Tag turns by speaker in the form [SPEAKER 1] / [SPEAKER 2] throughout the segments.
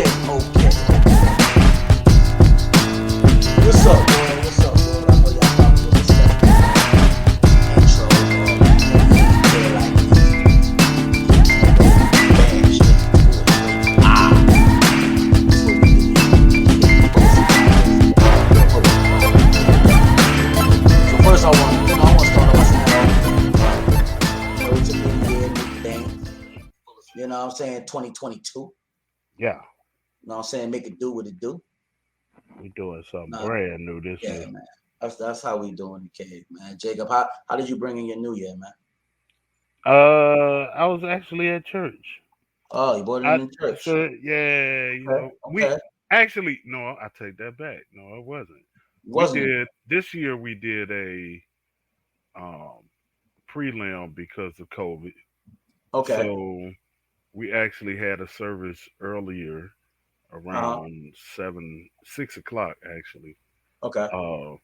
[SPEAKER 1] okay. What's up, boy? What's up, boy? I know y'all probably was expecting intro or feel like bam, straight to it, straight. That's what we do here. So first, I want to start off by saying, it's a new year, new thing. You know what I'm saying? 2022.
[SPEAKER 2] Yeah,
[SPEAKER 1] You know what I'm saying? Make it do what it do.
[SPEAKER 2] we doing something
[SPEAKER 1] Nah,
[SPEAKER 2] brand new this
[SPEAKER 1] yeah,
[SPEAKER 2] year.
[SPEAKER 1] man. That's how we doing the cave, man. Jacob, how did you bring in your new year, man?
[SPEAKER 2] I was actually at church.
[SPEAKER 1] Oh, you bought it
[SPEAKER 2] I
[SPEAKER 1] in church.
[SPEAKER 2] so yeah,
[SPEAKER 1] Okay,
[SPEAKER 2] we
[SPEAKER 1] okay.
[SPEAKER 2] actually no, I take that back. No, it wasn't. We
[SPEAKER 1] Wasn't it?
[SPEAKER 2] did this year. We did a um prelim because of COVID.
[SPEAKER 1] Okay.
[SPEAKER 2] So we actually had a service earlier
[SPEAKER 1] Uh-huh.
[SPEAKER 2] around 6 o'clock actually.
[SPEAKER 1] Okay.
[SPEAKER 2] Uh,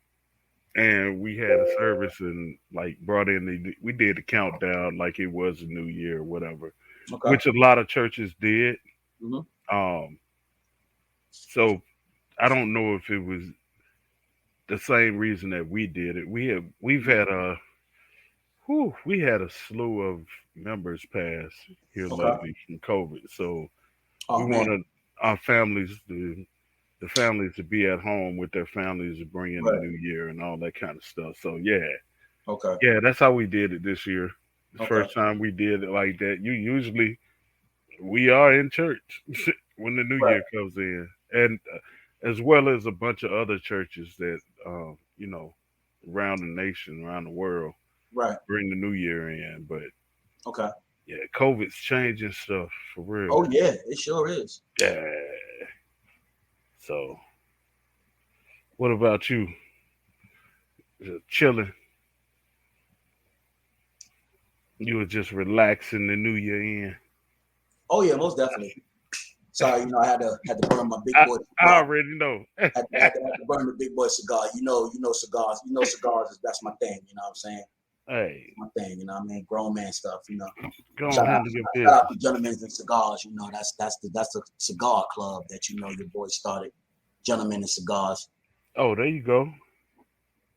[SPEAKER 2] and we had a service and like brought in we did the countdown like it was a new year or whatever,
[SPEAKER 1] Okay.
[SPEAKER 2] which a lot of churches did.
[SPEAKER 1] Mm-hmm.
[SPEAKER 2] Um, so I don't know if it was the same reason that we did it. We've had we had a slew of members pass here
[SPEAKER 1] Okay.
[SPEAKER 2] lately from COVID. So we
[SPEAKER 1] Oh man.
[SPEAKER 2] wanted our families to the families to be at home with their families to bring in the
[SPEAKER 1] Right.
[SPEAKER 2] new year and all that kind of stuff. So yeah,
[SPEAKER 1] Okay.
[SPEAKER 2] yeah, that's how we did it this year. The
[SPEAKER 1] Okay.
[SPEAKER 2] first time we did it like that. We are in church when the new
[SPEAKER 1] Right.
[SPEAKER 2] year comes in, and as well as a bunch of other churches that you know around the nation, around the world,
[SPEAKER 1] Right.
[SPEAKER 2] bring the new year in. But
[SPEAKER 1] Okay.
[SPEAKER 2] yeah, COVID's changing stuff for real.
[SPEAKER 1] Oh yeah, it sure is.
[SPEAKER 2] Yeah. So, what about you? Chilling? You were just relaxing the new year in.
[SPEAKER 1] Oh yeah, most definitely. Sorry, I had to burn my big
[SPEAKER 2] I,
[SPEAKER 1] boy
[SPEAKER 2] I
[SPEAKER 1] cigar.
[SPEAKER 2] already know.
[SPEAKER 1] Had to burn the big boy cigar. You know cigars. You know cigars is that's my thing. You know what I'm saying?
[SPEAKER 2] Hey,
[SPEAKER 1] My thing. You know what I mean? Grown man stuff.
[SPEAKER 2] go on,
[SPEAKER 1] Shout out,
[SPEAKER 2] handle your
[SPEAKER 1] shout out
[SPEAKER 2] business.
[SPEAKER 1] to Gentlemen and Cigars. That's the cigar club that your boy started. Gentlemen and Cigars.
[SPEAKER 2] Oh, there you go.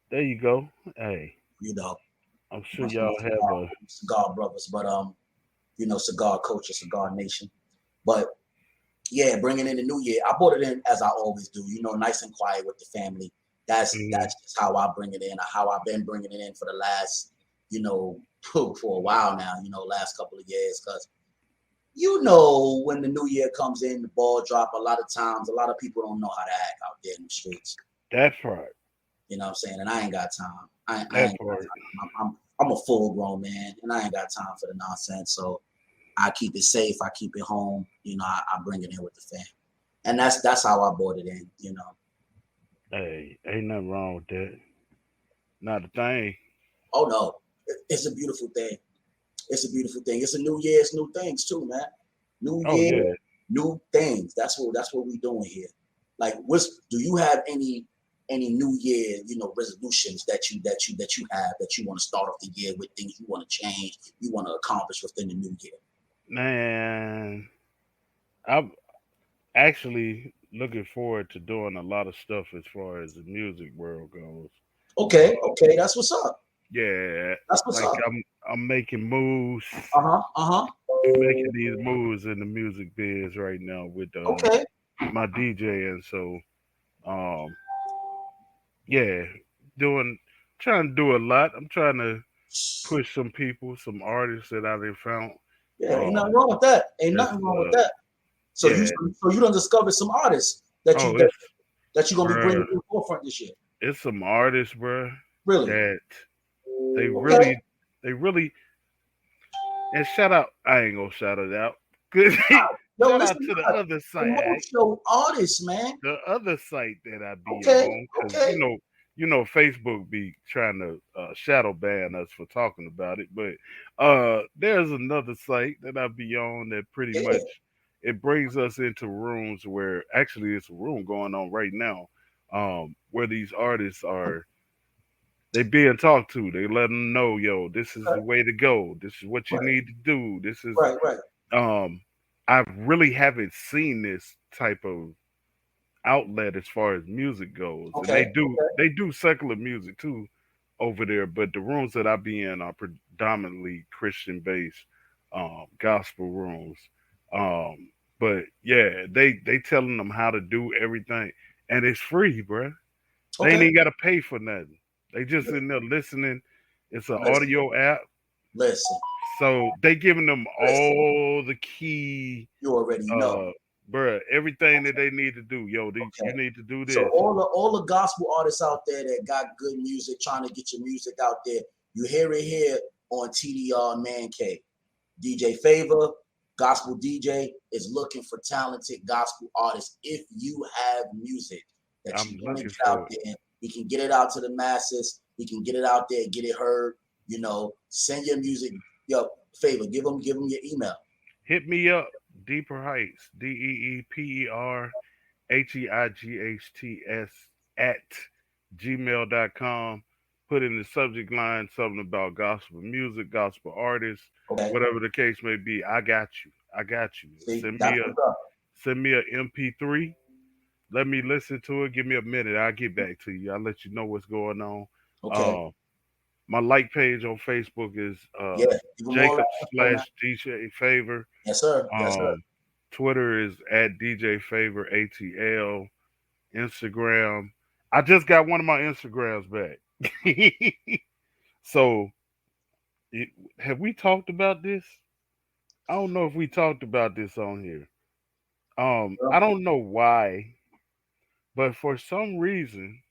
[SPEAKER 2] There you go. Hey,
[SPEAKER 1] You know,
[SPEAKER 2] I'm
[SPEAKER 1] you know,
[SPEAKER 2] sure y'all have
[SPEAKER 1] cigar,
[SPEAKER 2] a.
[SPEAKER 1] cigar brothers, but cigar culture, cigar nation. But yeah, bringing in the new year, I brought it in as I always do. Nice and quiet with the family.
[SPEAKER 2] Mhm.
[SPEAKER 1] That's just how I bring it in. How I've been bringing it in for the last, for a while now. Last couple of years, because when the new year comes in, the ball drop. A lot of times, a lot of people don't know how to act out there in the streets.
[SPEAKER 2] That part.
[SPEAKER 1] You know what I'm saying? And I ain't got time. I
[SPEAKER 2] That
[SPEAKER 1] ain't got
[SPEAKER 2] part.
[SPEAKER 1] time. I'm a full grown man, and I ain't got time for the nonsense. So I keep it safe. I keep it home. I bring it in with the fam, and that's how I brought it in.
[SPEAKER 2] Hey, ain't nothing wrong with that. Not a thing.
[SPEAKER 1] Oh no, it's a beautiful thing. It's a beautiful thing. It's a new year. It's new things too, man. New
[SPEAKER 2] Oh
[SPEAKER 1] year,
[SPEAKER 2] yeah.
[SPEAKER 1] new things. That's what we doing here. Like, do you have any new year resolutions that you have that you want to start off the year with, things you want to change, you want to accomplish within the new year?
[SPEAKER 2] Man, I'm actually looking forward to doing a lot of stuff as far as the music world goes. Uh,
[SPEAKER 1] Okay, okay, that's what's up.
[SPEAKER 2] yeah,
[SPEAKER 1] That's what's
[SPEAKER 2] like
[SPEAKER 1] up.
[SPEAKER 2] I'm making moves.
[SPEAKER 1] Uh-huh. Uh-huh.
[SPEAKER 2] I'm making these moves in the music biz right now with
[SPEAKER 1] Okay.
[SPEAKER 2] my DJ, and so um yeah, doing trying to do a lot. I'm trying to push some people, some artists that I've found.
[SPEAKER 1] Yeah, ain't nothing
[SPEAKER 2] Um,
[SPEAKER 1] wrong with that. Ain't
[SPEAKER 2] that's
[SPEAKER 1] nothing wrong with that. So you
[SPEAKER 2] yeah.
[SPEAKER 1] so you done discovered some artists that you
[SPEAKER 2] Oh,
[SPEAKER 1] that, that you're gonna be bringing
[SPEAKER 2] bruh,
[SPEAKER 1] to the forefront this year.
[SPEAKER 2] it's some artists, bruh,
[SPEAKER 1] Really?
[SPEAKER 2] that they
[SPEAKER 1] Okay.
[SPEAKER 2] really, they really. And shout out, I ain't gonna shout it out. Good.
[SPEAKER 1] Yo,
[SPEAKER 2] Shout out
[SPEAKER 1] listen
[SPEAKER 2] to the
[SPEAKER 1] up.
[SPEAKER 2] other
[SPEAKER 1] Promote
[SPEAKER 2] site,
[SPEAKER 1] your artists, man.
[SPEAKER 2] the other site that I be
[SPEAKER 1] Okay.
[SPEAKER 2] on, because
[SPEAKER 1] Okay.
[SPEAKER 2] Facebook be trying to shadow ban us for talking about it, but there's another site that I be on that pretty
[SPEAKER 1] Yeah.
[SPEAKER 2] much it brings us into rooms where actually it's a room going on right now, where these artists are they being talked to. They let them know, yo, this is
[SPEAKER 1] Okay.
[SPEAKER 2] the way to go. This is what you
[SPEAKER 1] Right.
[SPEAKER 2] need to do. This is
[SPEAKER 1] Right. Right.
[SPEAKER 2] um I really haven't seen this type of outlet as far as music goes, and
[SPEAKER 1] Okay.
[SPEAKER 2] they do secular music too over there. But the rooms that I be in are predominantly Christian based, gospel rooms. Um, but yeah, they telling them how to do everything, and it's free, bruh. They ain't
[SPEAKER 1] Okay.
[SPEAKER 2] even got to pay for nothing. They just in there listening. It's an
[SPEAKER 1] Listen.
[SPEAKER 2] audio app,
[SPEAKER 1] Listen.
[SPEAKER 2] so they giving them
[SPEAKER 1] Listen.
[SPEAKER 2] all the key,
[SPEAKER 1] You already know.
[SPEAKER 2] uh, bruh, everything that they need to do. Yo, you
[SPEAKER 1] Okay.
[SPEAKER 2] need to do
[SPEAKER 1] So
[SPEAKER 2] this.
[SPEAKER 1] all the gospel artists out there that got good music, trying to get your music out there, you hear it here on TDR Man Cave. DJ Favor, gospel DJ, is looking for talented gospel artists. If you have music that
[SPEAKER 2] I'm
[SPEAKER 1] you want to
[SPEAKER 2] looking
[SPEAKER 1] get
[SPEAKER 2] for
[SPEAKER 1] out
[SPEAKER 2] it.
[SPEAKER 1] there, he can get it out to the masses. He can get it out there, get it heard. Send your music. Yo, Favor, give him your email.
[SPEAKER 2] Hit me up. Deeper Heights. DeeperHeigts at gmail.com. Put in the subject line something about gospel music, gospel artists,
[SPEAKER 1] Okay.
[SPEAKER 2] whatever the case may be. I got you. I got you.
[SPEAKER 1] See, that's what's up.
[SPEAKER 2] Send me a MP3. Let me listen to it. Give me a minute. I'll get back to you. I'll let you know what's going on.
[SPEAKER 1] Okay.
[SPEAKER 2] Uh, my like page on Facebook is
[SPEAKER 1] Yeah. Give them all
[SPEAKER 2] Jacob
[SPEAKER 1] that info, man.
[SPEAKER 2] / DJ Favor.
[SPEAKER 1] Yes, sir. Yes, sir.
[SPEAKER 2] Twitter is at DJ Favor ATL. Instagram. I just got one of my Instagrams back. So, it, have we talked about this? I don't know if we talked about this on here. I don't know why, but for some reason,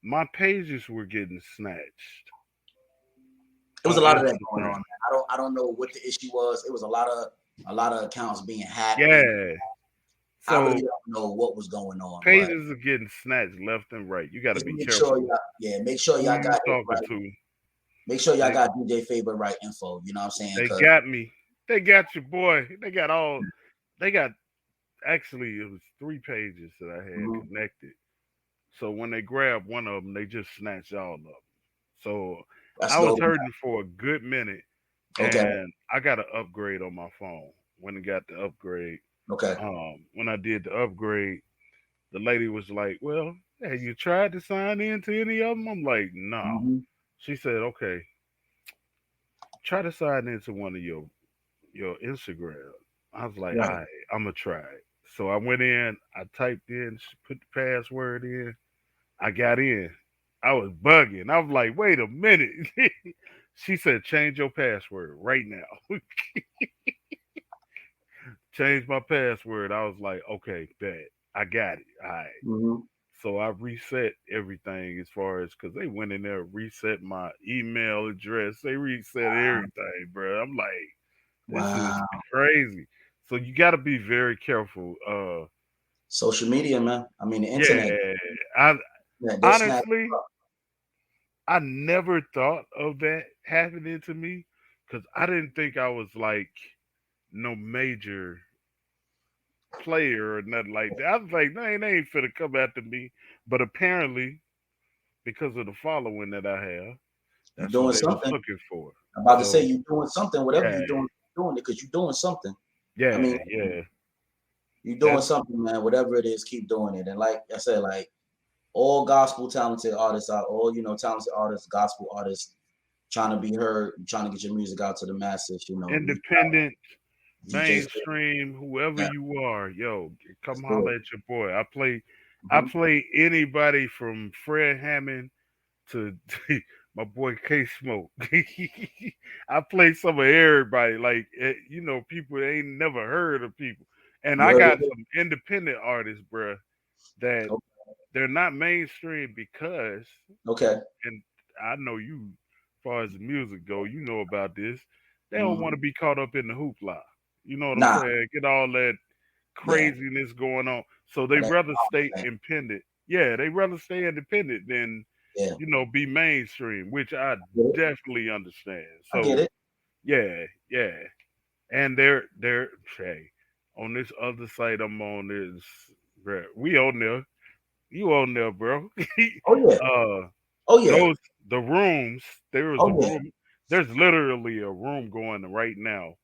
[SPEAKER 2] my pages were getting snatched
[SPEAKER 1] It was a
[SPEAKER 2] on
[SPEAKER 1] lot of that going on,
[SPEAKER 2] Instagram.
[SPEAKER 1] man. I don't know what the issue was. It was a lot of accounts being hacked.
[SPEAKER 2] Yeah.
[SPEAKER 1] I really
[SPEAKER 2] So
[SPEAKER 1] don't know what was going on, but
[SPEAKER 2] pages are getting snatched left and right. You got to
[SPEAKER 1] just
[SPEAKER 2] be
[SPEAKER 1] make sure
[SPEAKER 2] careful
[SPEAKER 1] y'all
[SPEAKER 2] who you
[SPEAKER 1] got it
[SPEAKER 2] talking
[SPEAKER 1] right.
[SPEAKER 2] to.
[SPEAKER 1] Make sure y'all
[SPEAKER 2] They
[SPEAKER 1] got DJ Favorite right info. You know what I'm saying?
[SPEAKER 2] they
[SPEAKER 1] Because
[SPEAKER 2] got me. They got your boy. They got all. They got actually it was 3 pages that I had connected. So when they grabbed one of them, they just snatched all of them. So
[SPEAKER 1] that's
[SPEAKER 2] I was
[SPEAKER 1] dope.
[SPEAKER 2] hurting for a good minute,
[SPEAKER 1] Okay.
[SPEAKER 2] and I got an upgrade on my phone. When I got the upgrade,
[SPEAKER 1] Okay.
[SPEAKER 2] when I did the upgrade, the lady was like, "Well, have you tried to sign in to any of them?" I'm like, "No."
[SPEAKER 1] Mm-hmm.
[SPEAKER 2] She said, "Okay, try to sign into one of your Instagram." I was like, "All
[SPEAKER 1] Right.
[SPEAKER 2] right, I'm gonna try it." So I went in, I typed in, put the password in, I got in. I was bugging. I was like, "Wait a minute." She said, "Change your password right now." Change my password. I was like, "Okay, bet. I got it. All right."
[SPEAKER 1] Mm-hmm.
[SPEAKER 2] So I reset everything as far as because they went in there, reset my email address. They reset everything, bro. I'm like, this is
[SPEAKER 1] Wow.
[SPEAKER 2] crazy. So you got to be very careful.
[SPEAKER 1] Social media, man. I mean, the internet.
[SPEAKER 2] Yeah, I
[SPEAKER 1] Yeah, they'll snap you
[SPEAKER 2] honestly,
[SPEAKER 1] up.
[SPEAKER 2] I never thought of that happening to me because I didn't think I was like no major player or nothing like that. I was like, they ain't finna come after me. But apparently, because of the following that I have,
[SPEAKER 1] You're
[SPEAKER 2] that's what
[SPEAKER 1] doing
[SPEAKER 2] they was
[SPEAKER 1] something.
[SPEAKER 2] looking for.
[SPEAKER 1] I'm about to say
[SPEAKER 2] So
[SPEAKER 1] you're doing something. Whatever
[SPEAKER 2] yeah,
[SPEAKER 1] you're doing it because you're doing something. I mean,
[SPEAKER 2] yeah.
[SPEAKER 1] you're doing
[SPEAKER 2] That's
[SPEAKER 1] something, man. Whatever it is, keep doing it. And like I said, like all gospel talented artists out, all talented artists, gospel artists, trying to be heard, trying to get your music out to the masses. Reach out,
[SPEAKER 2] independent,
[SPEAKER 1] DJ.
[SPEAKER 2] mainstream, whoever
[SPEAKER 1] Yeah,
[SPEAKER 2] you are, yo,
[SPEAKER 1] let's
[SPEAKER 2] come
[SPEAKER 1] do
[SPEAKER 2] holler
[SPEAKER 1] it.
[SPEAKER 2] at your boy. I
[SPEAKER 1] Mm-hmm.
[SPEAKER 2] play anybody from Fred Hammond to my boy K Smoke. I play some of everybody, like people ain't never heard of people. And
[SPEAKER 1] You
[SPEAKER 2] I
[SPEAKER 1] heard
[SPEAKER 2] got
[SPEAKER 1] it?
[SPEAKER 2] some independent artists, bruh, that they're not mainstream because,
[SPEAKER 1] Okay.
[SPEAKER 2] and I know you, as far as the music go, you know about this. They don't
[SPEAKER 1] Mm-hmm.
[SPEAKER 2] want to be caught up in the hoopla. You know what I'm
[SPEAKER 1] Nah.
[SPEAKER 2] saying? Get all that
[SPEAKER 1] Yeah.
[SPEAKER 2] craziness going on. So they
[SPEAKER 1] But that's
[SPEAKER 2] rather stay independent. Yeah, they rather stay independent than
[SPEAKER 1] yeah.
[SPEAKER 2] be mainstream, which I
[SPEAKER 1] Get it?
[SPEAKER 2] definitely understand.
[SPEAKER 1] I get
[SPEAKER 2] So
[SPEAKER 1] it.
[SPEAKER 2] yeah, yeah. And they're hey, on this other site I'm on is bruh, we on there. You on there, bro.
[SPEAKER 1] Oh yeah.
[SPEAKER 2] uh
[SPEAKER 1] Oh yeah.
[SPEAKER 2] those the rooms, there was a
[SPEAKER 1] Oh yeah.
[SPEAKER 2] room, there's literally a room going right now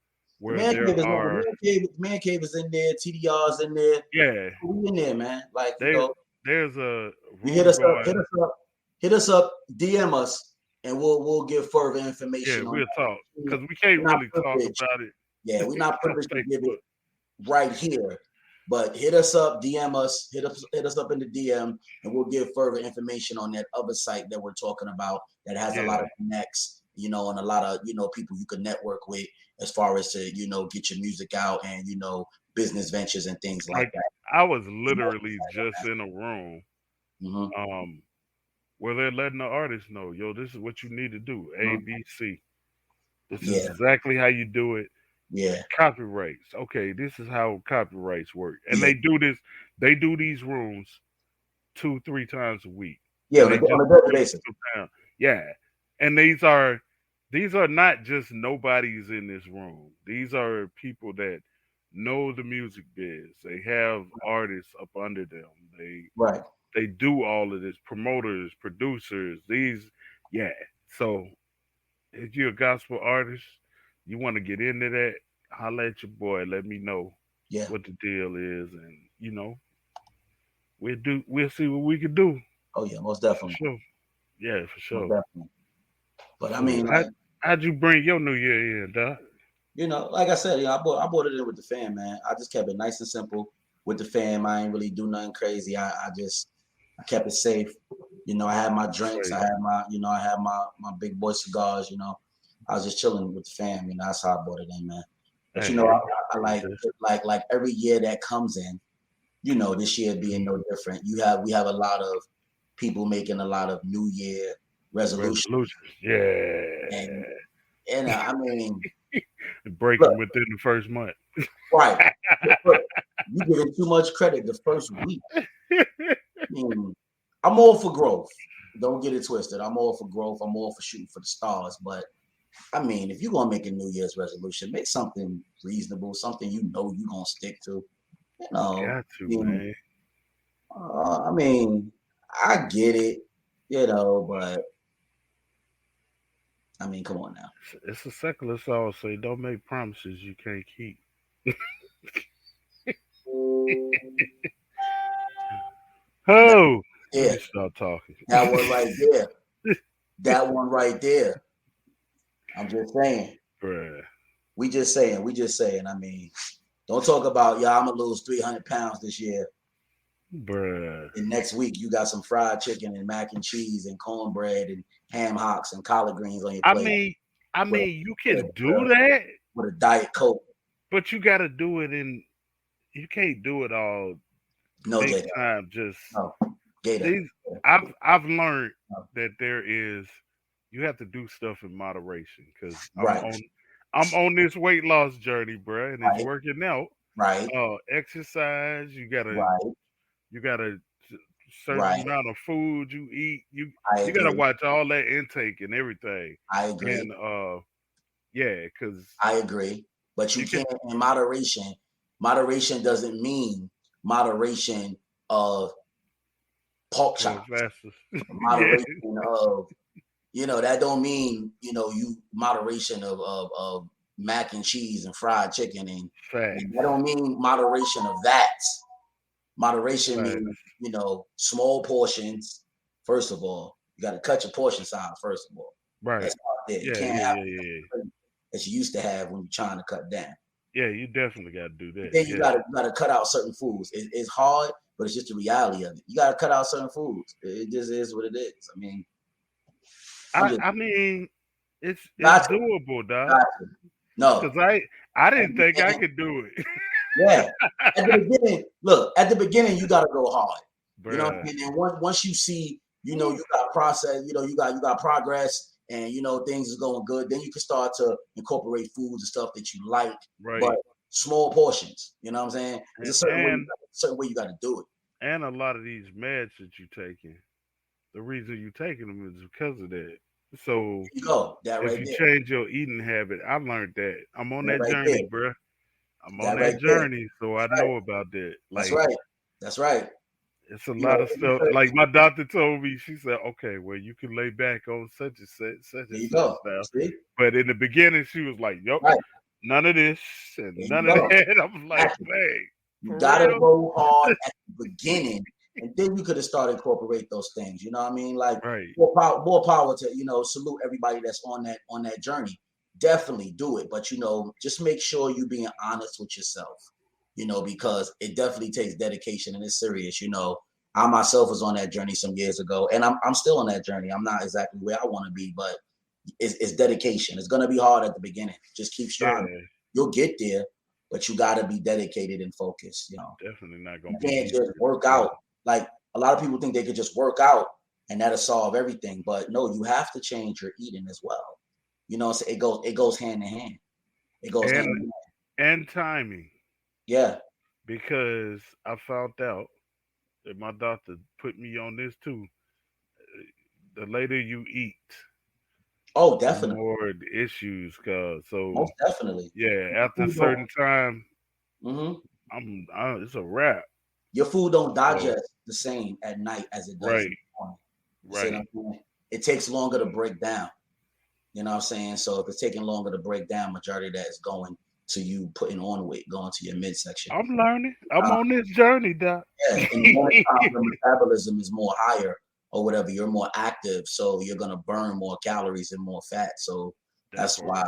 [SPEAKER 1] The
[SPEAKER 2] where
[SPEAKER 1] man
[SPEAKER 2] there
[SPEAKER 1] cave is
[SPEAKER 2] are
[SPEAKER 1] man cave is in there. TDR's in there.
[SPEAKER 2] yeah,
[SPEAKER 1] We in there, man. Like
[SPEAKER 2] there there's a
[SPEAKER 1] you hit
[SPEAKER 2] room
[SPEAKER 1] us up,
[SPEAKER 2] going.
[SPEAKER 1] hit us up, DM us, and we'll give further
[SPEAKER 2] Yeah,
[SPEAKER 1] information on
[SPEAKER 2] we'll talk
[SPEAKER 1] that.
[SPEAKER 2] because we can't
[SPEAKER 1] We're not
[SPEAKER 2] really talk
[SPEAKER 1] privileged.
[SPEAKER 2] about it
[SPEAKER 1] Yeah, we're not
[SPEAKER 2] on
[SPEAKER 1] privileged to give
[SPEAKER 2] Facebook.
[SPEAKER 1] it right here. But hit us up, DM us, hit us up in the DM, and we'll give further information on that other site that we're talking about that has a lot of connects, and a lot of people you can network with as far as to get your music out and business ventures and things like that.
[SPEAKER 2] I was literally just in a room
[SPEAKER 1] Mm-hmm.
[SPEAKER 2] where they're letting the artists know, yo, this is what you need to do. A, B, C. This is
[SPEAKER 1] Yeah.
[SPEAKER 2] exactly how you do it.
[SPEAKER 1] Yeah.
[SPEAKER 2] Copyrights. Okay, this is how copyrights work. And
[SPEAKER 1] Yeah.
[SPEAKER 2] they do these rooms 2-3 times a week.
[SPEAKER 1] Yeah,
[SPEAKER 2] And
[SPEAKER 1] on a daily basis.
[SPEAKER 2] Yeah. And these are not just nobodies in this room. These are people that know the music biz. They have artists up under them. They do all of this. Promoters, producers, So if you're a gospel artist, you want to get into that, holla at your boy. Let me know what the deal is, and we'll see what we can do.
[SPEAKER 1] Oh yeah, most definitely.
[SPEAKER 2] For sure. Yeah, for sure.
[SPEAKER 1] Most definitely. But I mean,
[SPEAKER 2] how'd you bring your New Year in, Doc?
[SPEAKER 1] Like I said, I bought it in with the fam, man. I just kept it nice and simple with the fam. I ain't really do nothing crazy. I kept it safe. I had my drinks. I had my big boy cigars. I was just chilling with the fam. That's how I bought it in, man. But I like every year that comes in. This year being no different. We have a lot of people making a lot of New Year resolutions.
[SPEAKER 2] Yeah.
[SPEAKER 1] And I mean,
[SPEAKER 2] breaking within the first month.
[SPEAKER 1] Right. You giving too much credit the first week. I'm all for growth. Don't get it twisted. I'm all for growth. I'm all for shooting for the stars. But I mean, if you're gonna make a New Year's resolution, make something reasonable, something you're gonna stick to.
[SPEAKER 2] Got to, man.
[SPEAKER 1] I mean, I get it, but I mean, come on now.
[SPEAKER 2] It's a secular song say, don't make promises you can't keep. Oh,
[SPEAKER 1] yeah.
[SPEAKER 2] Start talking.
[SPEAKER 1] That one right there. That one right there. I'm just saying.
[SPEAKER 2] Bruh.
[SPEAKER 1] We just saying. I mean, don't talk about, I'm going to lose 300 pounds this year.
[SPEAKER 2] Bruh.
[SPEAKER 1] And next week, you got some fried chicken and mac and cheese and cornbread and ham hocks and collard greens on your plate.
[SPEAKER 2] I mean, you can do that.
[SPEAKER 1] With a Diet Coke.
[SPEAKER 2] But you got to do it you can't do it all big time. Just I've learned that you have to do stuff in moderation because I'm on this weight loss journey, bro, and it's working out.
[SPEAKER 1] Right.
[SPEAKER 2] Exercise. You gotta certain amount of food you eat. You gotta watch all that intake and everything.
[SPEAKER 1] I agree.
[SPEAKER 2] And because
[SPEAKER 1] I agree, but you can't in moderation. Moderation doesn't mean moderation of pork chops. Moderation of that don't mean you moderation of mac and cheese and fried chicken and that don't mean moderation of that. Moderation means small portions. First of all, you got to cut your portion size. First of all, that's not there. You can't have as you used to have when you're trying to cut down.
[SPEAKER 2] Yeah, you definitely got to do that.
[SPEAKER 1] Then you got to cut out certain foods. It's hard, but it's just the reality of it. You got to cut out certain foods. It just is what it is. I mean,
[SPEAKER 2] I mean, it's doable, dog.
[SPEAKER 1] No,
[SPEAKER 2] because I didn't think I could do it.
[SPEAKER 1] Yeah, at the beginning, you got to go hard. And then once you see, you got process, you got progress, and things is going good, then you can start to incorporate foods and stuff that you like, but small portions. You know what I'm saying? There's a certain way you got to do it.
[SPEAKER 2] And a lot of these meds that you're taking, the reason you're taking them is because of that. So if you change your eating habit, I learned that. I'm on that journey, bro. I'm on that journey, so I know about that.
[SPEAKER 1] That's right.
[SPEAKER 2] It's a lot of stuff. Like my doctor told me, she said, "Okay, well, you can lay back on such and such now." But in the beginning, she was like, "Yup, none of this and
[SPEAKER 1] There you
[SPEAKER 2] none of
[SPEAKER 1] go.
[SPEAKER 2] that. I'm like,
[SPEAKER 1] Exactly.
[SPEAKER 2] man,
[SPEAKER 1] You
[SPEAKER 2] for
[SPEAKER 1] gotta
[SPEAKER 2] real?
[SPEAKER 1] go hard at the beginning, and then you could have started incorporate those things. You know what I mean? Like
[SPEAKER 2] Right.
[SPEAKER 1] more power to salute everybody that's on that journey. Definitely do it, but just make sure you being honest with yourself. Because it definitely takes dedication and it's serious. I myself was on that journey some years ago, and I'm still on that journey. I'm not exactly where I want to be, but it's dedication. It's gonna be hard at the beginning. Just keep striving.
[SPEAKER 2] Yeah,
[SPEAKER 1] You'll get there, but you gotta be dedicated and focused.
[SPEAKER 2] definitely not
[SPEAKER 1] You
[SPEAKER 2] gonna be
[SPEAKER 1] can't
[SPEAKER 2] easy
[SPEAKER 1] just
[SPEAKER 2] at
[SPEAKER 1] work
[SPEAKER 2] the
[SPEAKER 1] out.
[SPEAKER 2] beginning.
[SPEAKER 1] Like a lot of people think they could just work out and that'll solve everything. But no, you have to change your eating as well. So it goes hand in hand. It goes hand
[SPEAKER 2] And
[SPEAKER 1] in hand.
[SPEAKER 2] and timing.
[SPEAKER 1] Yeah.
[SPEAKER 2] Because I found out that my doctor put me on this too. The later you eat,
[SPEAKER 1] Oh,
[SPEAKER 2] the
[SPEAKER 1] definitely.
[SPEAKER 2] more the issues cause. So
[SPEAKER 1] Most definitely.
[SPEAKER 2] yeah,
[SPEAKER 1] Your
[SPEAKER 2] after a
[SPEAKER 1] food don't,
[SPEAKER 2] certain time,
[SPEAKER 1] mhm.
[SPEAKER 2] it's a wrap.
[SPEAKER 1] Your food don't
[SPEAKER 2] So
[SPEAKER 1] digest the same at night as it does in
[SPEAKER 2] right,
[SPEAKER 1] the morning. You see what
[SPEAKER 2] right.
[SPEAKER 1] I'm saying? It takes longer to break down. You know what I'm saying? So if it's taking longer to break down, majority of that is going to you putting on weight, going to your midsection.
[SPEAKER 2] I'm learning. I'm
[SPEAKER 1] Uh,
[SPEAKER 2] on this journey, doc.
[SPEAKER 1] yeah, in the morning time, your metabolism is more higher or whatever. You're more active, so you're gonna burn more calories and more fat. So
[SPEAKER 2] That
[SPEAKER 1] that's
[SPEAKER 2] part.
[SPEAKER 1] why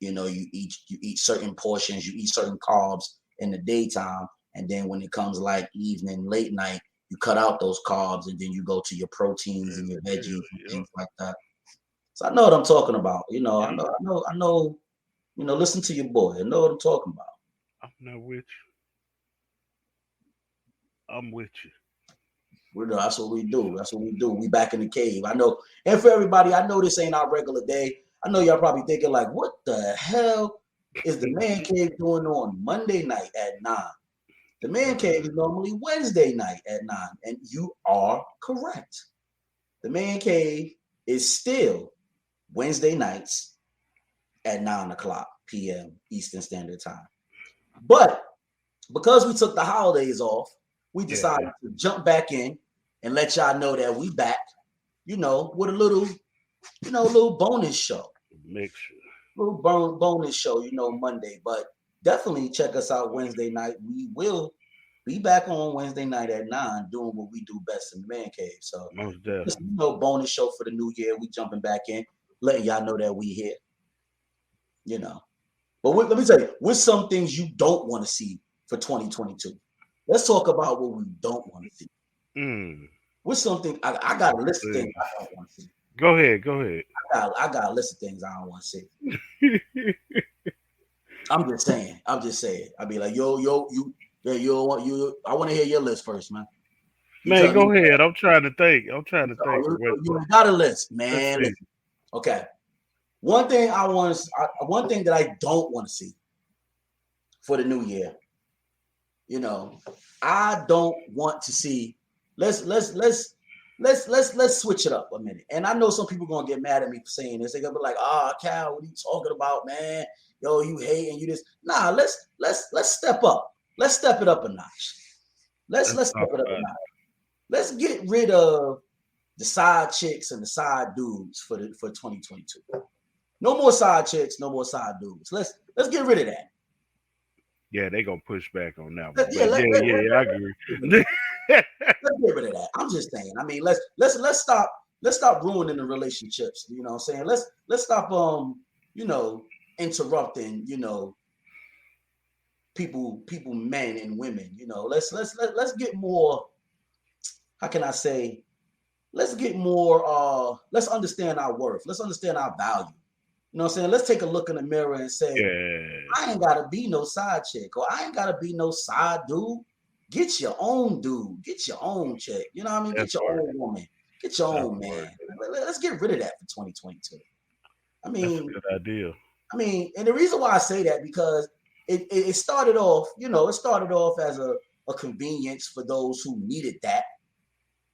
[SPEAKER 1] you eat certain portions, you eat certain carbs in the daytime, and then when it comes like evening, late night, you cut out those carbs, and then you go to your proteins and
[SPEAKER 2] Real,
[SPEAKER 1] your
[SPEAKER 2] real.
[SPEAKER 1] veggies and
[SPEAKER 2] Yep.
[SPEAKER 1] things like that. So I know what I'm talking about. I
[SPEAKER 2] Yep.
[SPEAKER 1] know, I know, I know. Listen to your boy. I know what I'm talking about.
[SPEAKER 2] I'm not with you. I'm with you.
[SPEAKER 1] That's what we do. That's what we do. We back in the cave. I know. And for everybody, I know this ain't our regular day. I know y'all probably thinking like, what the hell is the man cave doing on Monday night at 9? The man cave is normally Wednesday night at 9. And you are correct. The man cave is still Wednesday nights at 9 o'clock p.m. Eastern Standard Time. But because we took the holidays off, we
[SPEAKER 2] Yeah.
[SPEAKER 1] decided to jump back in and let y'all know that we back, with a little bonus show.
[SPEAKER 2] Mixture.
[SPEAKER 1] Little bonus show, Monday. But definitely check us out Wednesday night. We will be back on Wednesday night at 9 doing what we do best in the man cave. So
[SPEAKER 2] Most
[SPEAKER 1] just
[SPEAKER 2] definitely.
[SPEAKER 1] bonus show for the new year. We jumping back in, letting y'all know that we here, you know. But let me tell you, what's some things you don't want to see for 2022? Let's talk about what we don't want to see.
[SPEAKER 2] Mm.
[SPEAKER 1] What's something I got a
[SPEAKER 2] Some
[SPEAKER 1] list of things
[SPEAKER 2] things.
[SPEAKER 1] I don't want to see.
[SPEAKER 2] Go ahead. Go ahead.
[SPEAKER 1] I got a list of things I don't want to see. I'm just saying. I'll be like, you want you. I want to hear your list first, man. You
[SPEAKER 2] Man,
[SPEAKER 1] tell me.
[SPEAKER 2] go ahead. I'm trying to think. I'm trying to think of
[SPEAKER 1] Oh,
[SPEAKER 2] what.
[SPEAKER 1] you got a list,
[SPEAKER 2] Let's
[SPEAKER 1] man.
[SPEAKER 2] see.
[SPEAKER 1] Listen. Okay. One thing that I don't want to see for the new year. I don't want to see. Let's switch it up a minute. And I know some people gonna get mad at me for saying this. They're gonna be like, "Ah, Cal, what are you talking about, man? Yo, you hating you this." Nah, let's step up. Let's step it up a notch. Let's
[SPEAKER 2] Let's
[SPEAKER 1] step
[SPEAKER 2] talk
[SPEAKER 1] it up a
[SPEAKER 2] about it.
[SPEAKER 1] notch. Let's get rid of the side chicks and the side dudes for 2022. No more side chicks, no more side dudes. Let's get rid of that.
[SPEAKER 2] Yeah, they gonna push back on that one.
[SPEAKER 1] Let, yeah,
[SPEAKER 2] But
[SPEAKER 1] let,
[SPEAKER 2] yeah,
[SPEAKER 1] let,
[SPEAKER 2] yeah, I agree.
[SPEAKER 1] let's get rid of that. I'm just saying. I mean, let's stop ruining the relationships. You know what I'm saying? Let's stop you know, interrupting, people, men and women. Let's get more, how can I say, let's get more let's understand our worth. Let's understand our value. You know what I'm saying? Let's take a look in the mirror and say,
[SPEAKER 2] Yeah,
[SPEAKER 1] I ain't gotta be no side chick, or I ain't gotta be no side dude. Get your own dude. Get your own chick. You know what I mean?
[SPEAKER 2] that
[SPEAKER 1] Get your
[SPEAKER 2] part.
[SPEAKER 1] own woman. Get your
[SPEAKER 2] That
[SPEAKER 1] own
[SPEAKER 2] part.
[SPEAKER 1] man. Let's get rid of that for 2022. I
[SPEAKER 2] That's a
[SPEAKER 1] mean,
[SPEAKER 2] good idea.
[SPEAKER 1] and the reason why I say that because it started off, it started off as a convenience for those who needed that,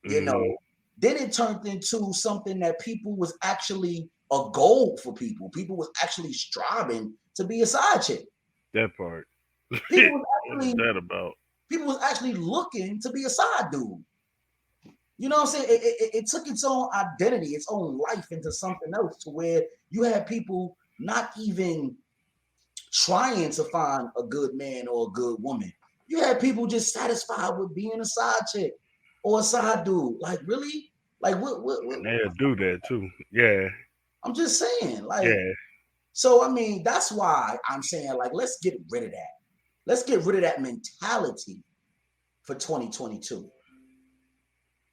[SPEAKER 1] you
[SPEAKER 2] Hmm.
[SPEAKER 1] know. Then it turned into something that people was actually a goal for people. People was actually striving to be a side chick.
[SPEAKER 2] That part.
[SPEAKER 1] People was
[SPEAKER 2] What is
[SPEAKER 1] actually
[SPEAKER 2] that about?
[SPEAKER 1] people was actually looking to be a side dude. You know what I'm saying? It took its own identity, its own life into something else to where you had people not even trying to find a good man or a good woman. You had people just satisfied with being a side chick or a side dude. Like, really? Like, what
[SPEAKER 2] They'll do that too. Yeah.
[SPEAKER 1] I'm just saying, like,
[SPEAKER 2] Yeah.
[SPEAKER 1] so I mean, that's why I'm saying, like, let's get rid of that. Let's get rid of that mentality for 2022.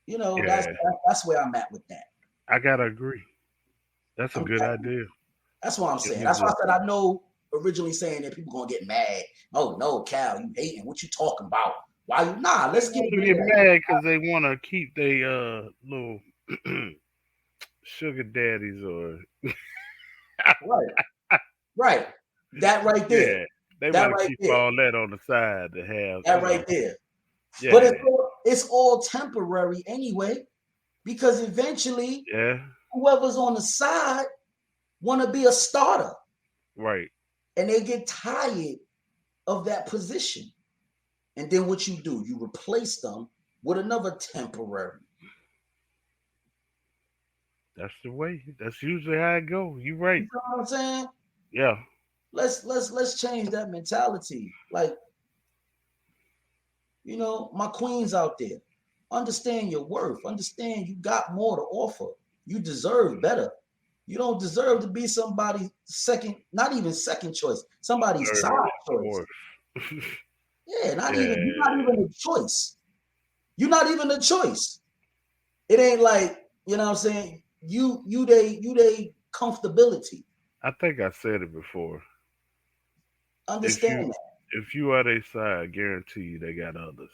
[SPEAKER 1] You know,
[SPEAKER 2] Yeah.
[SPEAKER 1] that's where I'm at with that.
[SPEAKER 2] I gotta agree. That's a good idea.
[SPEAKER 1] That's what I'm saying. That's why I said I know originally saying that people gonna get mad. Oh no, Cal, you hating. What you talking about? Why you let's get
[SPEAKER 2] mad because they want to keep their little sugar daddies or
[SPEAKER 1] right. That right there.
[SPEAKER 2] Yeah, they want to keep all that on the side to have
[SPEAKER 1] that right there.
[SPEAKER 2] Yeah.
[SPEAKER 1] But it's all temporary anyway, because eventually whoever's on the side want to be a starter.
[SPEAKER 2] Right.
[SPEAKER 1] And they get tired of that position. And then what you do, you replace them with another temporary.
[SPEAKER 2] That's the way. That's usually how it goes. You right.
[SPEAKER 1] You know what I'm saying?
[SPEAKER 2] Yeah.
[SPEAKER 1] Let's change that mentality. Like, you know, my queens out there, understand your worth. Understand you got more to offer. You deserve better. You don't deserve to be somebody's second, not even second choice, somebody's side choice. Yeah, you're not even a choice. You're not even a choice. It ain't like, you know what I'm saying? You they comfortability.
[SPEAKER 2] I think I said it before.
[SPEAKER 1] Understand that.
[SPEAKER 2] If you are their side, I guarantee you they got others.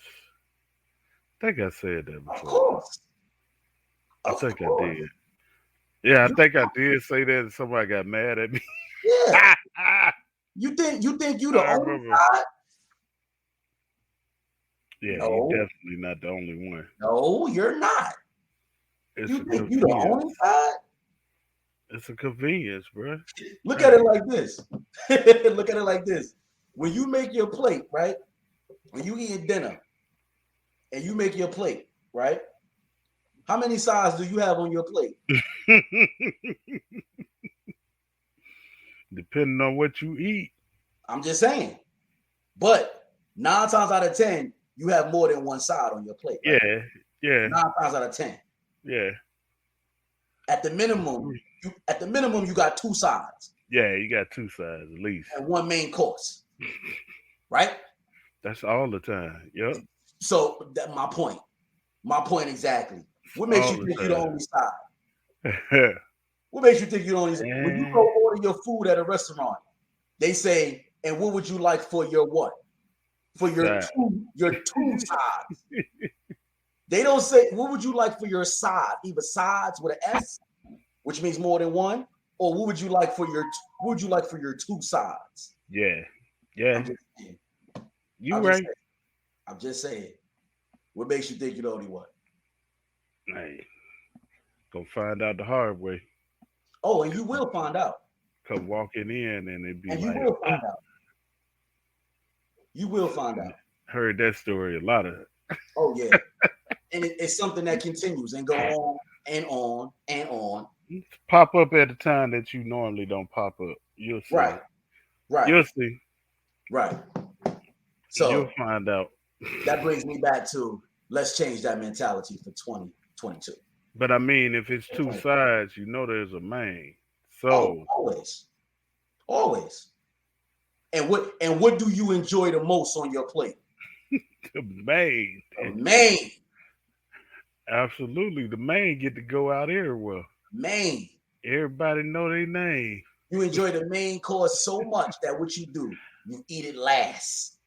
[SPEAKER 2] I think I said that before.
[SPEAKER 1] Of course.
[SPEAKER 2] I think I did. Yeah, I think I did say that and somebody got mad at me.
[SPEAKER 1] Yeah. you think you the only side?
[SPEAKER 2] Yeah, no. You're definitely not the only one.
[SPEAKER 1] No, you're not. You think you the only side?
[SPEAKER 2] It's a convenience, bro.
[SPEAKER 1] Look at it like this. Look at it like this. When you make your plate, right? When you eat dinner and you make your plate, right? How many sides do you have on your plate?
[SPEAKER 2] Depending on what you eat.
[SPEAKER 1] I'm just saying. But 9 times out of 10, you have more than one side on your plate. Right?
[SPEAKER 2] Yeah.
[SPEAKER 1] 9 times out of 10.
[SPEAKER 2] Yeah.
[SPEAKER 1] At the minimum, you got 2 sides.
[SPEAKER 2] Yeah, you got 2 sides at least.
[SPEAKER 1] And one main course. Right?
[SPEAKER 2] That's all the time. Yep.
[SPEAKER 1] So that's my point. My point exactly. What makes you think you're the only side? What makes you think you're the only side? When you go order your food at a restaurant, they say, and what would you like for your what? For your two sides. They don't say, what would you like for your side? Either sides with an S, which means more than one, or what would you like for your 2 sides?
[SPEAKER 2] Yeah.
[SPEAKER 1] I'm just saying. What makes you think you're the only one?
[SPEAKER 2] Hey, go find out the hard way.
[SPEAKER 1] Oh, and you will find out.
[SPEAKER 2] Come walking in and it'd be
[SPEAKER 1] and you will find out. You will find out.
[SPEAKER 2] Heard that story a lot of.
[SPEAKER 1] Oh yeah. And it's something that continues and go on and on and on.
[SPEAKER 2] Pop up at a time that you normally don't pop up. You'll see.
[SPEAKER 1] Right.
[SPEAKER 2] You'll see.
[SPEAKER 1] Right. So
[SPEAKER 2] you'll find out.
[SPEAKER 1] That brings me back to let's change that mentality for 2022.
[SPEAKER 2] But I mean, if it's 2 sides, you know there's a main. So
[SPEAKER 1] always. And what do you enjoy the most on your plate?
[SPEAKER 2] The main.
[SPEAKER 1] The main.
[SPEAKER 2] Absolutely. The main get to go out everywhere.
[SPEAKER 1] Main.
[SPEAKER 2] Everybody know their name.
[SPEAKER 1] You enjoy the main course so much that what you do, you eat it last.